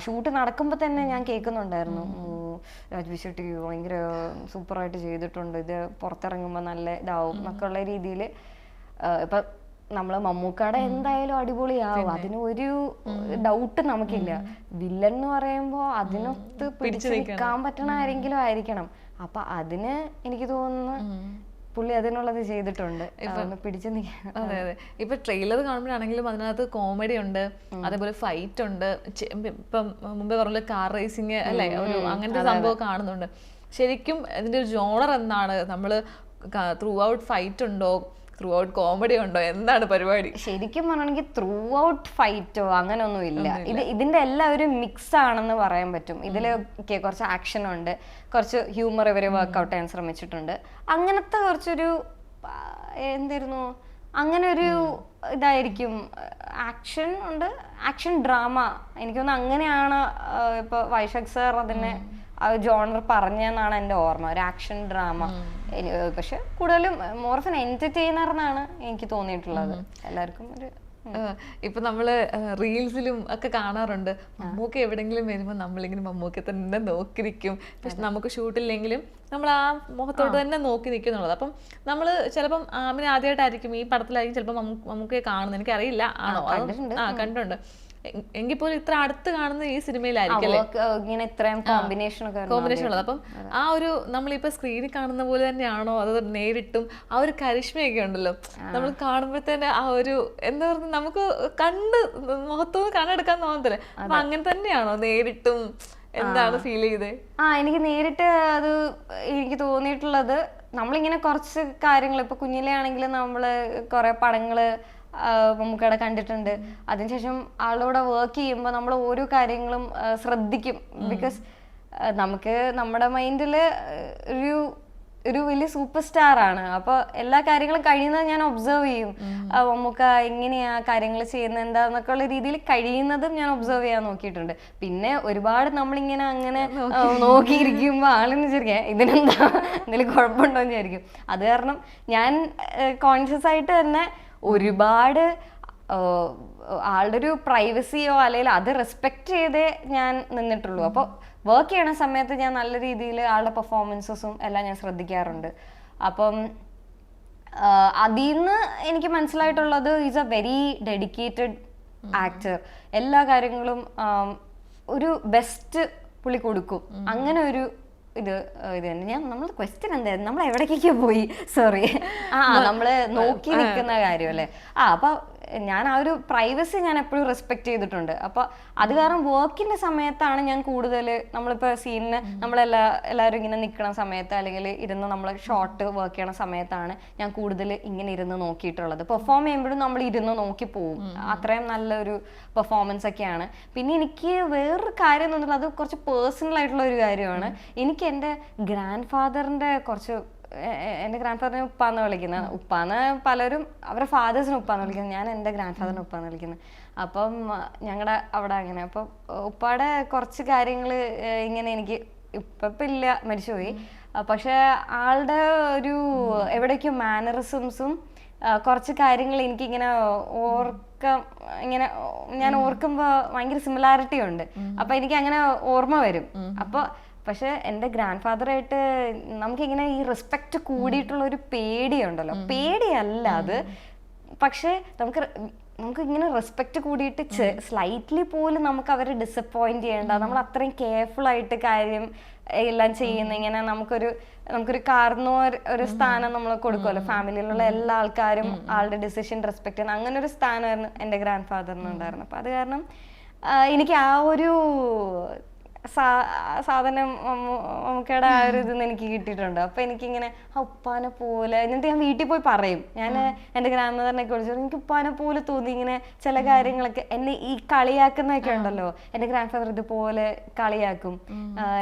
ഷൂട്ട് നടക്കുമ്പോ തന്നെ ഞാൻ കേൾക്കുന്നുണ്ടായിരുന്നു, രാജ്ബി ഷെട്ടി ഭയങ്കര സൂപ്പറായിട്ട് ചെയ്തിട്ടുണ്ട്, ഇത് പുറത്തിറങ്ങുമ്പോൾ നല്ല ഇതാവും എന്നൊക്കെ ഉള്ള രീതിയിൽ. ഇപ്പൊ നമ്മള് മമ്മൂക്കയുടെ എന്തായാലും അടിപൊളിയാവും, അതിന് ഒരു ഡൗട്ട് നമുക്കില്ല. വില്ലൻ എന്ന് പറയുമ്പോ അതിനൊത്ത് പിടിച്ചു നിൽക്കാൻ പറ്റണ ആരെങ്കിലും ആയിരിക്കണം. അപ്പൊ അതിന് എനിക്ക് തോന്നുന്നു പുള്ളി അതിനുള്ളത് ചെയ്തിട്ടുണ്ട്. പിടിച്ചു നിൽക്കാൻ. അതെ അതെ. ഇപ്പൊ ട്രെയിലർ കാണുമ്പോഴാണെങ്കിലും അതിനകത്ത് കോമഡി ഉണ്ട്, അതേപോലെ ഫൈറ്റ് ഉണ്ട്, ഇപ്പം മുമ്പേ പറഞ്ഞ കാർ റേസിങ് അല്ലെ, ഒരു അങ്ങനത്തെ സംഭവം കാണുന്നുണ്ട്. ശരിക്കും ഇതിന്റെ ഒരു ജോണർ എന്താണ്? നമ്മള് ത്രൂ ഔട്ട് ഫൈറ്റ് ഉണ്ടോ, ത്രൂ ഔട്ട് കോമഡി ഉണ്ടോ, എന്താണ് പരിപാടി? ശരിക്കും പറഞ്ഞാണെങ്കിൽ ത്രൂ ഔട്ട് ഫൈറ്റോ അങ്ങനൊന്നും ഇല്ല. ഇതിന്റെ എല്ലാം ഒരു മിക്സ് ആണെന്ന് പറയാൻ പറ്റും. ഇതിലൊക്കെ കുറച്ച് ആക്ഷൻ ഉണ്ട്, കുറച്ച് ഹ്യൂമർ ഇവര് വർക്ക്ഔട്ട് ചെയ്യാൻ ശ്രമിച്ചിട്ടുണ്ട്. അങ്ങനത്തെ കുറച്ചൊരു എന്തായിരുന്നു, അങ്ങനെ ഒരു ഇതായിരിക്കും. ആക്ഷൻ ഉണ്ട്, ആക്ഷൻ ഡ്രാമ. എനിക്ക് തോന്നുന്നു അങ്ങനെയാണ് ഇപ്പൊ വൈശാഖ് സാർ അതിനെ ജോണർ പറഞ്ഞെന്നാണ് എൻ്റെ ഓർമ്മ, ഒരു ആക്ഷൻ ഡ്രാമ. പക്ഷെ കൂടുതലും മോർ ഓഫ് എൻ എന്റർടൈനർ എന്നാണ് എനിക്ക് തോന്നിയിട്ടുള്ളത്. എല്ലാവർക്കും ഒരു ഇപ്പൊ നമ്മള് റീൽസിലും ഒക്കെ കാണാറുണ്ട്, മമ്മൂക്ക എവിടെങ്കിലും വരുമ്പോ നമ്മളിങ്ങനെ മമ്മൂക്ക തന്നെ നോക്കിയിരിക്കും. പക്ഷെ നമുക്ക് ഷൂട്ടില്ലെങ്കിലും നമ്മൾ ആ മുഖത്തോട്ട് തന്നെ നോക്കി നിൽക്കുന്നുള്ളത്. അപ്പം നമ്മള് ചിലപ്പം ആമിനെ ആദ്യമായിട്ടായിരിക്കും ഈ പടത്തിലായിരിക്കും ചിലപ്പോൾ മമ്മൂക്കയെ കാണുന്നത്, എനിക്കറിയില്ല ആണോ, കണ്ടിട്ടുണ്ട്. എങ്കിൽ പോലും ഇത്ര അടുത്ത് കാണുന്ന ഈ സിനിമയിലായിരിക്കും കോമ്പിനേഷൻ ഉള്ളത്. അപ്പം ആ ഒരു നമ്മളിപ്പോ സ്ക്രീനിൽ കാണുന്ന പോലെ തന്നെയാണോ, അത് നേരിട്ടും ആ ഒരു കരിഷ്മയൊക്കെ ഉണ്ടല്ലോ നമ്മൾ കാണുമ്പോഴത്തേന്, ആ ഒരു എന്താ പറയുക, നമുക്ക് മുഖത്തോന്ന് കണ്ണെടുക്കാൻ തോന്നത്തില്ലേ? അപ്പൊ അങ്ങനെ തന്നെയാണോ നേരിട്ടും? എന്താണ് ഫീൽ ചെയ്തത്? എനിക്ക് നേരിട്ട് അത് എനിക്ക് തോന്നിയിട്ടുള്ളത്, നമ്മളിങ്ങനെ കുറച്ച് കാര്യങ്ങൾ ഇപ്പൊ കുഞ്ഞിലെ ആണെങ്കിലും നമ്മള് കുറെ പടങ്ങള് മമ്മൂക്കയുടെ കണ്ടിട്ടുണ്ട്. അതിനുശേഷം ആളോടെ വർക്ക് ചെയ്യുമ്പോൾ നമ്മൾ ഓരോ കാര്യങ്ങളും ശ്രദ്ധിക്കും. ബിക്കോസ് നമുക്ക് നമ്മുടെ മൈൻഡില് ഒരു വലിയ സൂപ്പർ സ്റ്റാർ ആണ്. അപ്പോൾ എല്ലാ കാര്യങ്ങളും കഴിയുന്നത് ഞാൻ ഒബ്സർവ് ചെയ്യും. മമ്മൂക്ക എങ്ങനെയാ കാര്യങ്ങൾ ചെയ്യുന്നത് എന്താന്നൊക്കെ ഉള്ള രീതിയിൽ കഴിയുന്നതും ഞാൻ ഒബ്സർവ് ചെയ്യാൻ നോക്കിയിട്ടുണ്ട്. പിന്നെ ഒരുപാട് നമ്മളിങ്ങനെ അങ്ങനെ നോക്കിയിരിക്കുമ്പോൾ ആളെന്ന് വിചാരിക്കാം ഇതിനെന്താ എന്തെങ്കിലും കുഴപ്പമുണ്ടോ എന്ന് വിചാരിക്കും. അത് കാരണം ഞാൻ കോൺഷ്യസ് ആയിട്ട് തന്നെ ഒരുപാട് ആളുടെ ഒരു പ്രൈവസിയോ അല്ലെങ്കിൽ അത് റെസ്പെക്ട് ചെയ്തേ ഞാൻ നിന്നിട്ടുള്ളൂ. അപ്പോൾ വർക്ക് ചെയ്യണ സമയത്ത് ഞാൻ നല്ല രീതിയിൽ ആളുടെ പെർഫോമൻസസും എല്ലാം ഞാൻ ശ്രദ്ധിക്കാറുണ്ട്. അപ്പം അതിൽ നിന്ന് എനിക്ക് മനസ്സിലായിട്ടുള്ളത് is a very dedicated actor. എല്ലാ കാര്യങ്ങളും ഒരു ബെസ്റ്റ് പുള്ളി കൊടുക്കും. അങ്ങനെ ഒരു ഇത് തന്നെ. നമ്മൾ ക്വസ്റ്റ്യൻ എന്തായിരുന്നു, നമ്മൾ എവിടേക്കൊക്കെ പോയി, സോറി. നമ്മള് നോക്കി നിൽക്കുന്ന കാര്യം അല്ലേ. അപ്പൊ ഞാൻ ആ ഒരു പ്രൈവസി ഞാൻ എപ്പോഴും റെസ്പെക്ട് ചെയ്തിട്ടുണ്ട്. അപ്പൊ അത് കാരണം വർക്കിന്റെ സമയത്താണ് ഞാൻ കൂടുതൽ, നമ്മളിപ്പോ സീനിന് എല്ലാവരും ഇങ്ങനെ നിൽക്കണ സമയത്ത് അല്ലെങ്കിൽ ഇരുന്ന് നമ്മൾ ഷോർട്ട് വർക്ക് ചെയ്യണ സമയത്താണ് ഞാൻ കൂടുതൽ ഇങ്ങനെ ഇരുന്ന് നോക്കിയിട്ടുള്ളത്. പെർഫോം ചെയ്യുമ്പോഴും നമ്മൾ ഇരുന്ന് നോക്കി പോവും. അത്രയും നല്ലൊരു പെർഫോമൻസ് ഒക്കെയാണ്. പിന്നെ എനിക്ക് വേറൊരു കാര്യം എന്ന് പറഞ്ഞാൽ അത് കുറച്ച് പേഴ്സണൽ ആയിട്ടുള്ള ഒരു കാര്യമാണ്. എനിക്ക് എൻ്റെ ഗ്രാൻഡ് ഫാദറിന്റെ കുറച്ച്, എൻ്റെ ഗ്രാൻഡ് ഫാദറിനെ ഉപ്പാന്ന് വിളിക്കുന്നത്. ഉപ്പാന്ന് പലരും അവരുടെ ഫാദേഴ്സിനെ ഉപ്പാന്ന് വിളിക്കുന്നത്, ഞാൻ എൻ്റെ ഗ്രാൻഡ് ഫാദറിനെ ഉപ്പാന്ന് വിളിക്കുന്നത്. അപ്പം ഞങ്ങളുടെ അവിടെ അങ്ങനെ. അപ്പം ഉപ്പാടെ കുറച്ച് കാര്യങ്ങൾ ഇങ്ങനെ എനിക്ക് ഇപ്പം ഇല്ല, മരിച്ചുപോയി. പക്ഷെ ആളുടെ ഒരു എവിടേക്കും മാനറിസംസും കുറച്ച് കാര്യങ്ങൾ എനിക്കിങ്ങനെ ഇങ്ങനെ ഞാൻ ഓർക്കുമ്പോൾ ഭയങ്കര സിമിലാരിറ്റി ഉണ്ട്. അപ്പൊ എനിക്ക് അങ്ങനെ ഓർമ്മ വരും. അപ്പൊ പക്ഷെ എൻ്റെ ഗ്രാൻഡ് ഫാദറായിട്ട് നമുക്കിങ്ങനെ ഈ റെസ്പെക്റ്റ് കൂടിയിട്ടുള്ള ഒരു പേടിയുണ്ടല്ലോ, പേടിയല്ല അത്, പക്ഷെ നമുക്ക് ഇങ്ങനെ റെസ്പെക്റ്റ് കൂടിയിട്ട് സ്ലൈറ്റ്ലി പോലും നമുക്ക് അവരെ ഡിസപ്പോയിന്റ് ചെയ്യേണ്ട, നമ്മൾ അത്രയും കെയർഫുൾ ആയിട്ട് കാര്യം എല്ലാം ചെയ്യുന്ന, ഇങ്ങനെ നമുക്കൊരു കാർന്നോ ഒരു സ്ഥാനം നമ്മൾ കൊടുക്കുമല്ലോ, ഫാമിലിയിലുള്ള എല്ലാ ആൾക്കാരും ആളുടെ ഡിസിഷൻ റെസ്പെക്ട് ചെയ്യുന്ന അങ്ങനെ ഒരു സ്ഥാനമായിരുന്നു എൻ്റെ ഗ്രാൻഡ് ഫാദറിന് ഉണ്ടായിരുന്നു. അപ്പൊ അത് കാരണം എനിക്ക് ആ ഒരു സാധനം മമ്മൂക്കയുടെ ആ ഒരു ഇതെന്ന് എനിക്ക് കിട്ടിയിട്ടുണ്ട്. അപ്പൊ എനിക്കിങ്ങനെ ഉപ്പാനെ പോലെ, എന്നിട്ട് ഞാൻ വീട്ടിൽ പോയി പറയും, ഞാൻ എൻ്റെ ഗ്രാൻഡ് മദറിനൊക്കെ വിളിച്ചു, എനിക്ക് ഉപ്പാനെ പോലെ തോന്നി ഇങ്ങനെ ചില കാര്യങ്ങളൊക്കെ. എന്നെ ഈ കളിയാക്കുന്നൊക്കെ ഉണ്ടല്ലോ, എൻ്റെ ഗ്രാൻഡ് ഫാദർ ഇതുപോലെ കളിയാക്കും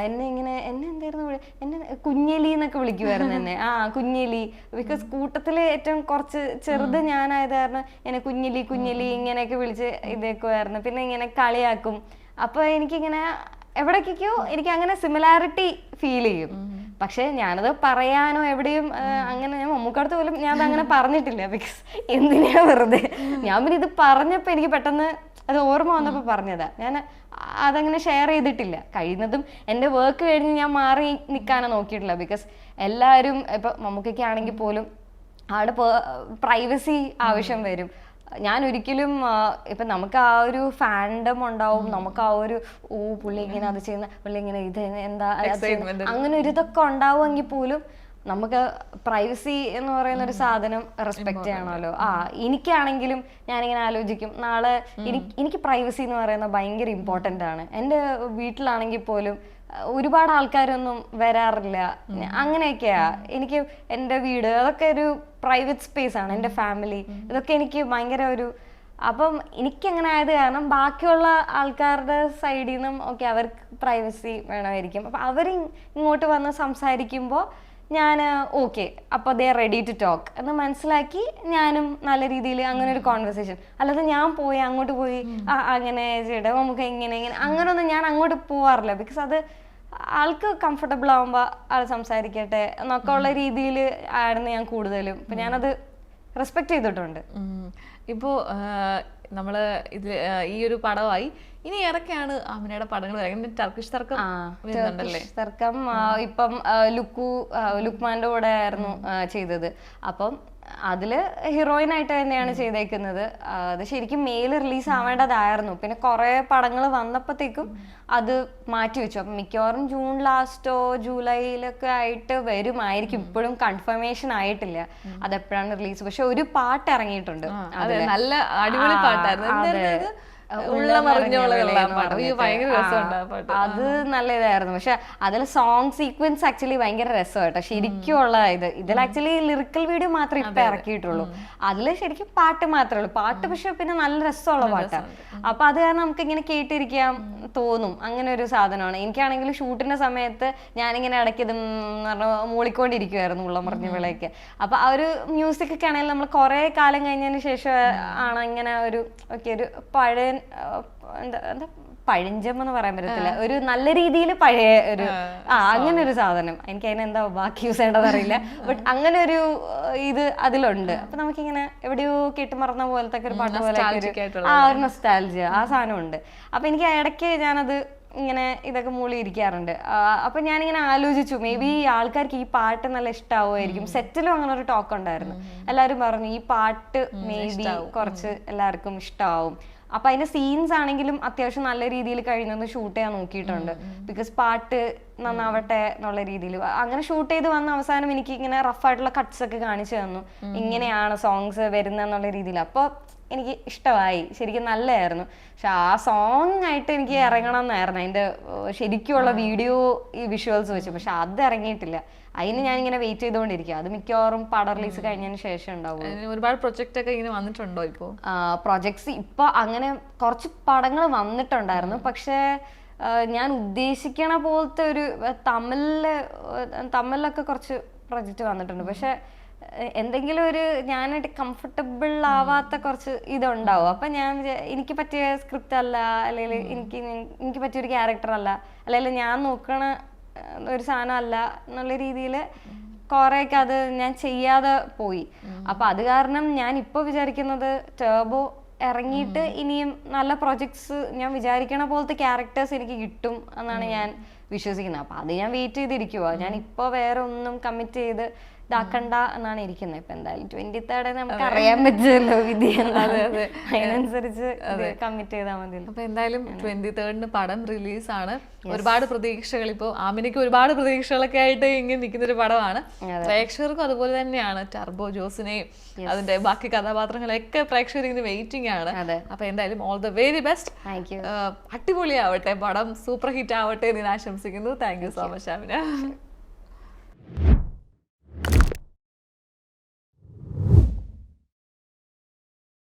എന്നെ, ഇങ്ങനെ എന്നെ എന്തായിരുന്നു എന്നെ കുഞ്ഞെലി എന്നൊക്കെ വിളിക്കുമായിരുന്നു എന്നെ. കുഞ്ഞെലി, ബിക്കോസ് കൂട്ടത്തില് ഏറ്റവും കുറച്ച് ചെറുത് ഞാനായത് കാരണം എന്നെ കുഞ്ഞെലി ഇങ്ങനെയൊക്കെ വിളിച്ച് ഇതേക്കുമായിരുന്നു. പിന്നെ ഇങ്ങനെ കളിയാക്കും. അപ്പൊ എനിക്കിങ്ങനെ എവിടേക്കോ എനിക്ക് അങ്ങനെ സിമിലാരിറ്റി ഫീൽ ചെയ്യും. പക്ഷെ ഞാനത് പറയാനോ എവിടെയും അങ്ങനെ ഞാൻ മമ്മൂക്കടുത്ത് പോലും ഞാൻ അങ്ങനെ പറഞ്ഞിട്ടില്ല. ബിക്കോസ് എന്തിനാ വെറുതെ. ഞാൻ പിന്നെ ഇത് പറഞ്ഞപ്പോൾ എനിക്ക് പെട്ടെന്ന് അത് ഓർമ്മ വന്നപ്പോൾ പറഞ്ഞതാ. ഞാൻ അതങ്ങനെ ഷെയർ ചെയ്തിട്ടില്ല. കഴിയുന്നതും എൻ്റെ വർക്ക് കഴിഞ്ഞ് ഞാൻ മാറി നിൽക്കാനോ നോക്കിയിട്ടില്ല. ബിക്കോസ് എല്ലാവരും ഇപ്പൊ മമ്മൂക്കയ്ക്ക് ആണെങ്കിൽ പോലും ആളുടെ പ്രൈവസി ആവശ്യം വരും. ഞാൻ ഒരിക്കലും ഇപ്പൊ നമുക്ക് ആ ഒരു ഫാൻഡം ഉണ്ടാവും, നമുക്ക് ആ ഒരു പുള്ളി ഇങ്ങനെ അത് ചെയ്യുന്ന, പുള്ളി ഇങ്ങനെ ഇത് എന്താ അങ്ങനെ ഒരു ഇതൊക്കെ ഉണ്ടാവുമെങ്കിൽ പോലും നമുക്ക് പ്രൈവസി എന്ന് പറയുന്ന ഒരു സാധനം റെസ്പെക്ട് ചെയ്യണമല്ലോ. എനിക്കാണെങ്കിലും ഞാനിങ്ങനെ ആലോചിക്കും, നാളെ എനിക്ക് പ്രൈവസി എന്ന് പറയുന്നത് ഭയങ്കര ഇമ്പോർട്ടൻ്റ് ആണ്. എൻ്റെ വീട്ടിലാണെങ്കിൽ പോലും ഒരുപാട് ആൾക്കാരൊന്നും വരാറില്ല, അങ്ങനെയൊക്കെയാ. എനിക്ക് എൻ്റെ വീട് അതൊക്കെ ഒരു പ്രൈവറ്റ് സ്പേസ് ആണ്. എൻ്റെ ഫാമിലി ഇതൊക്കെ എനിക്ക് ഭയങ്കര ഒരു, അപ്പം എനിക്കങ്ങനെ ആയത് കാരണം ബാക്കിയുള്ള ആൾക്കാരുടെ സൈഡിൽ നിന്നും ഓക്കെ അവർക്ക് പ്രൈവസി വേണമായിരിക്കും. അപ്പം അവർ ഇങ്ങോട്ട് വന്ന് സംസാരിക്കുമ്പോൾ ഞാൻ ഓക്കെ അപ്പോൾ they are ready to talk എന്ന് മനസ്സിലാക്കി ഞാനും നല്ല രീതിയിൽ അങ്ങനെ ഒരു കോൺവെർസേഷൻ. അല്ലാതെ ഞാൻ പോയി അങ്ങോട്ട് പോയി അങ്ങനെ ചേട്ടാ നമുക്ക് ഇങ്ങനെ അങ്ങനെയൊന്നും ഞാൻ അങ്ങോട്ട് പോവാറില്ല. ബിക്കോസ് അത് ആൾക്ക് കംഫർട്ടബിൾ ആവുമ്പോൾ ആൾ സംസാരിക്കട്ടെ എന്നൊക്കെ ഉള്ള രീതിയിൽ ആയിരുന്നു ഞാൻ കൂടുതലും. അപ്പം ഞാനത് റെസ്പെക്ട് ചെയ്തിട്ടുണ്ട്. ഇപ്പോൾ നമ്മൾ ഇത് ഈ ഒരു പടമായി ഇനി ഇറക്കാണ് ആമിനയുടെ പടങ്ങൾ വരുന്നത്. ടർക്കിഷ് തർക്കം വരുന്നുണ്ടല്ലേ? തർക്കം ഇപ്പം ലുക്മാന്റെ കൂടെ ആയിരുന്നു ചെയ്തത്. അപ്പം അതില് ഹീറോയിൻ ആയിട്ട് തന്നെയാണ് ചെയ്തേക്കുന്നത്. അത് ശരിക്കും മെയിൽ റിലീസ് ആവേണ്ടതായിരുന്നു. പിന്നെ കുറെ പടങ്ങൾ വന്നപ്പോഴത്തേക്കും അത് മാറ്റി വെച്ചു. അപ്പം മിക്കവാറും ജൂൺ ലാസ്റ്റോ ജൂലൈയിലൊക്കെ ആയിട്ട് വരുമായിരിക്കും. ഇപ്പോഴും കൺഫർമേഷൻ ആയിട്ടില്ല അതെപ്പോഴാണ് റിലീസ്. പക്ഷെ ഒരു പാട്ട് ഇറങ്ങിയിട്ടുണ്ട്, നല്ല അടിപൊളി പാട്ടായിരുന്നു. അത് നല്ല ഇതായിരുന്നു. പക്ഷെ അതിൽ സോങ് സീക്വൻസ് ആക്ച്വലി ഭയങ്കര രസമായിട്ടോ ശരിക്കുള്ള ഇതിൽ ആക്ച്വലി ലിറിക്കൽ വീഡിയോ മാത്രമേ ഇപ്പൊ ഇറക്കിയിട്ടുള്ളൂ. അതില് ശരിക്കും പാട്ട് മാത്രമേ ഉള്ളൂ. പാട്ട് പക്ഷെ പിന്നെ നല്ല രസമുള്ള പാട്ടാണ്. അപ്പൊ അത് കാരണം നമുക്ക് ഇങ്ങനെ കേട്ടിരിക്കാൻ തോന്നും. അങ്ങനെ ഒരു സാധനമാണ്. എനിക്കാണെങ്കിൽ ഷൂട്ടിന്റെ സമയത്ത് ഞാനിങ്ങനെ ഇടയ്ക്ക് ഇത് മൂളിക്കൊണ്ടിരിക്കുവായിരുന്നു ഉള്ളമറിഞ്ഞ വിളയൊക്കെ. അപ്പൊ ആ ഒരു മ്യൂസിക് ഒക്കെ ആണെങ്കിൽ നമ്മൾ കുറെ കാലം കഴിഞ്ഞതിന് ശേഷം ആണ് ഇങ്ങനെ ഒരു ഓക്കെ ഒരു പഴയ എന്താ പഴഞ്ചമെന്ന് പറയാൻ പറ്റത്തില്ല, ഒരു നല്ല രീതിയിൽ പഴയ ഒരു അങ്ങനെ ഒരു സാധനം. എനിക്ക് അതിനെന്താ ബാക്കി യൂസ് ചെയ്യേണ്ടത് അറിയില്ല. ബട്ട് അങ്ങനെ ഒരു ഇത് അതിലുണ്ട്. അപ്പൊ നമുക്കിങ്ങനെ എവിടെയോ കേട്ടുമറന്ന പോലത്തെ ഒരു പാട്ട് പോലെ ഒരു നൊസ്റ്റാൾജിയ ആ സാധനം ഉണ്ട്. അപ്പൊ എനിക്ക് ഇടയ്ക്ക് ഞാനത് ഇങ്ങനെ ഇതൊക്കെ മൂളിയിരിക്കാറുണ്ട്. അപ്പൊ ഞാനിങ്ങനെ ആലോചിച്ചു മേ ബി ആൾക്കാർക്ക് ഈ പാട്ട് നല്ല ഇഷ്ടാവുമായിരിക്കും. സെറ്റിലും അങ്ങനെ ഒരു ടോക്ക് ഉണ്ടായിരുന്നു. എല്ലാവരും പറഞ്ഞു ഈ പാട്ട് മേ ബി കുറച്ച് എല്ലാവർക്കും ഇഷ്ടമാവും. അപ്പൊ അതിന്റെ സീൻസ് ആണെങ്കിലും അത്യാവശ്യം നല്ല രീതിയിൽ കഴിയുന്നത് ഷൂട്ട് ചെയ്യാൻ നോക്കിയിട്ടുണ്ട്. ബിക്കോസ് പാട്ട് നന്നാവട്ടെ എന്നുള്ള രീതിയിൽ അങ്ങനെ ഷൂട്ട് ചെയ്ത് വന്ന അവസാനം എനിക്ക് ഇങ്ങനെ റഫായിട്ടുള്ള കട്ട്സ് ഒക്കെ കാണിച്ചു തന്നു, ഇങ്ങനെയാണ് സോങ്സ് വരുന്നെന്നുള്ള രീതിയിൽ. അപ്പൊ എനിക്ക് ഇഷ്ടമായി, ശരിക്കും നല്ലതായിരുന്നു. പക്ഷെ ആ സോങ് ആയിട്ട് എനിക്ക് ഇറങ്ങണം എന്നായിരുന്നു അതിന്റെ ശരിക്കുള്ള വീഡിയോ ഈ വിഷ്വൽസ് വെച്ച്. പക്ഷെ അത് ഇറങ്ങിയിട്ടില്ല. അതിന് ഞാനിങ്ങനെ വെയിറ്റ് ചെയ്തുകൊണ്ടിരിക്കുക. അത് മിക്കവാറും പടം റിലീസ് കഴിഞ്ഞതിന് ശേഷം ഉണ്ടാവും. ഒരുപാട് പ്രൊജക്റ്റ് ഒക്കെ ഇങ്ങനെ വന്നിട്ടുണ്ടോ? ഇപ്പോൾ പ്രൊജക്ട്സ് ഇപ്പൊ അങ്ങനെ കുറച്ച് പടങ്ങൾ വന്നിട്ടുണ്ടായിരുന്നു. പക്ഷെ ഞാൻ ഉദ്ദേശിക്കണ പോലത്തെ ഒരു തമിഴിലൊക്കെ കുറച്ച് പ്രൊജക്റ്റ് വന്നിട്ടുണ്ട്. പക്ഷെ എന്തെങ്കിലും ഒരു ഞാനായിട്ട് കംഫർട്ടബിൾ ആവാത്ത കുറച്ച് ഇതുണ്ടാവും. അപ്പൊ ഞാൻ എനിക്ക് പറ്റിയ സ്ക്രിപ്റ്റ് അല്ല, അല്ലെങ്കിൽ എനിക്ക് പറ്റിയൊരു ക്യാരക്ടർ അല്ല, അല്ലെങ്കിൽ ഞാൻ നോക്കണ ഒരു സാധനം അല്ല എന്നുള്ള രീതിയിൽ കുറേയൊക്കെ അത് ഞാൻ ചെയ്യാതെ പോയി. അപ്പൊ അത് കാരണം ഞാൻ ഇപ്പൊ വിചാരിക്കുന്നത് ടർബോ ഇറങ്ങിയിട്ട് ഇനിയും നല്ല പ്രൊജക്ട്സ് ഞാൻ വിചാരിക്കണ പോലത്തെ ക്യാരക്ടേഴ്സ് എനിക്ക് കിട്ടും എന്നാണ് ഞാൻ വിശ്വസിക്കുന്നത്. അപ്പൊ അത് ഞാൻ വെയിറ്റ് ചെയ്തിരിക്കുവാ. ഞാൻ ഇപ്പൊ വേറെ ഒന്നും കമ്മിറ്റ് ചെയ്ത് ഇതാക്കണ്ട എന്നാണ് ഇരിക്കുന്നത്. ഇപ്പൊ എന്തായാലും 23rd നമുക്ക് അറിയാൻ പറ്റുമല്ലോ വിധി എന്താണ്, അതിനനുസരിച്ച് കമ്മിറ്റ് ചെയ്താൽ മതി. അപ്പൊ എന്തായാലും 23rd പടം റിലീസാണ്. ഒരുപാട് പ്രതീക്ഷകൾ, ഇപ്പൊ ആമിനയ്ക്ക് ഒരുപാട് പ്രതീക്ഷകളൊക്കെ ആയിട്ട് ഇങ്ങനെ നിൽക്കുന്ന ഒരു പടമാണ്. പ്രേക്ഷകർക്കും അതുപോലെ തന്നെയാണ്. ടർബോ ജോസിനെയും അതിന്റെ ബാക്കി കഥാപാത്രങ്ങളൊക്കെ പ്രേക്ഷകർ ഇങ്ങനെ വെയിറ്റിംഗ് ആണ്. അപ്പൊ എന്തായാലും ഓൾ ദ വെരി ബെസ്റ്റ്. അടിപൊളിയാവട്ടെ, പടം സൂപ്പർ ഹിറ്റ് ആവട്ടെ എന്ന് ഞാൻ ആശംസിക്കുന്നു. Thank you so much Amina.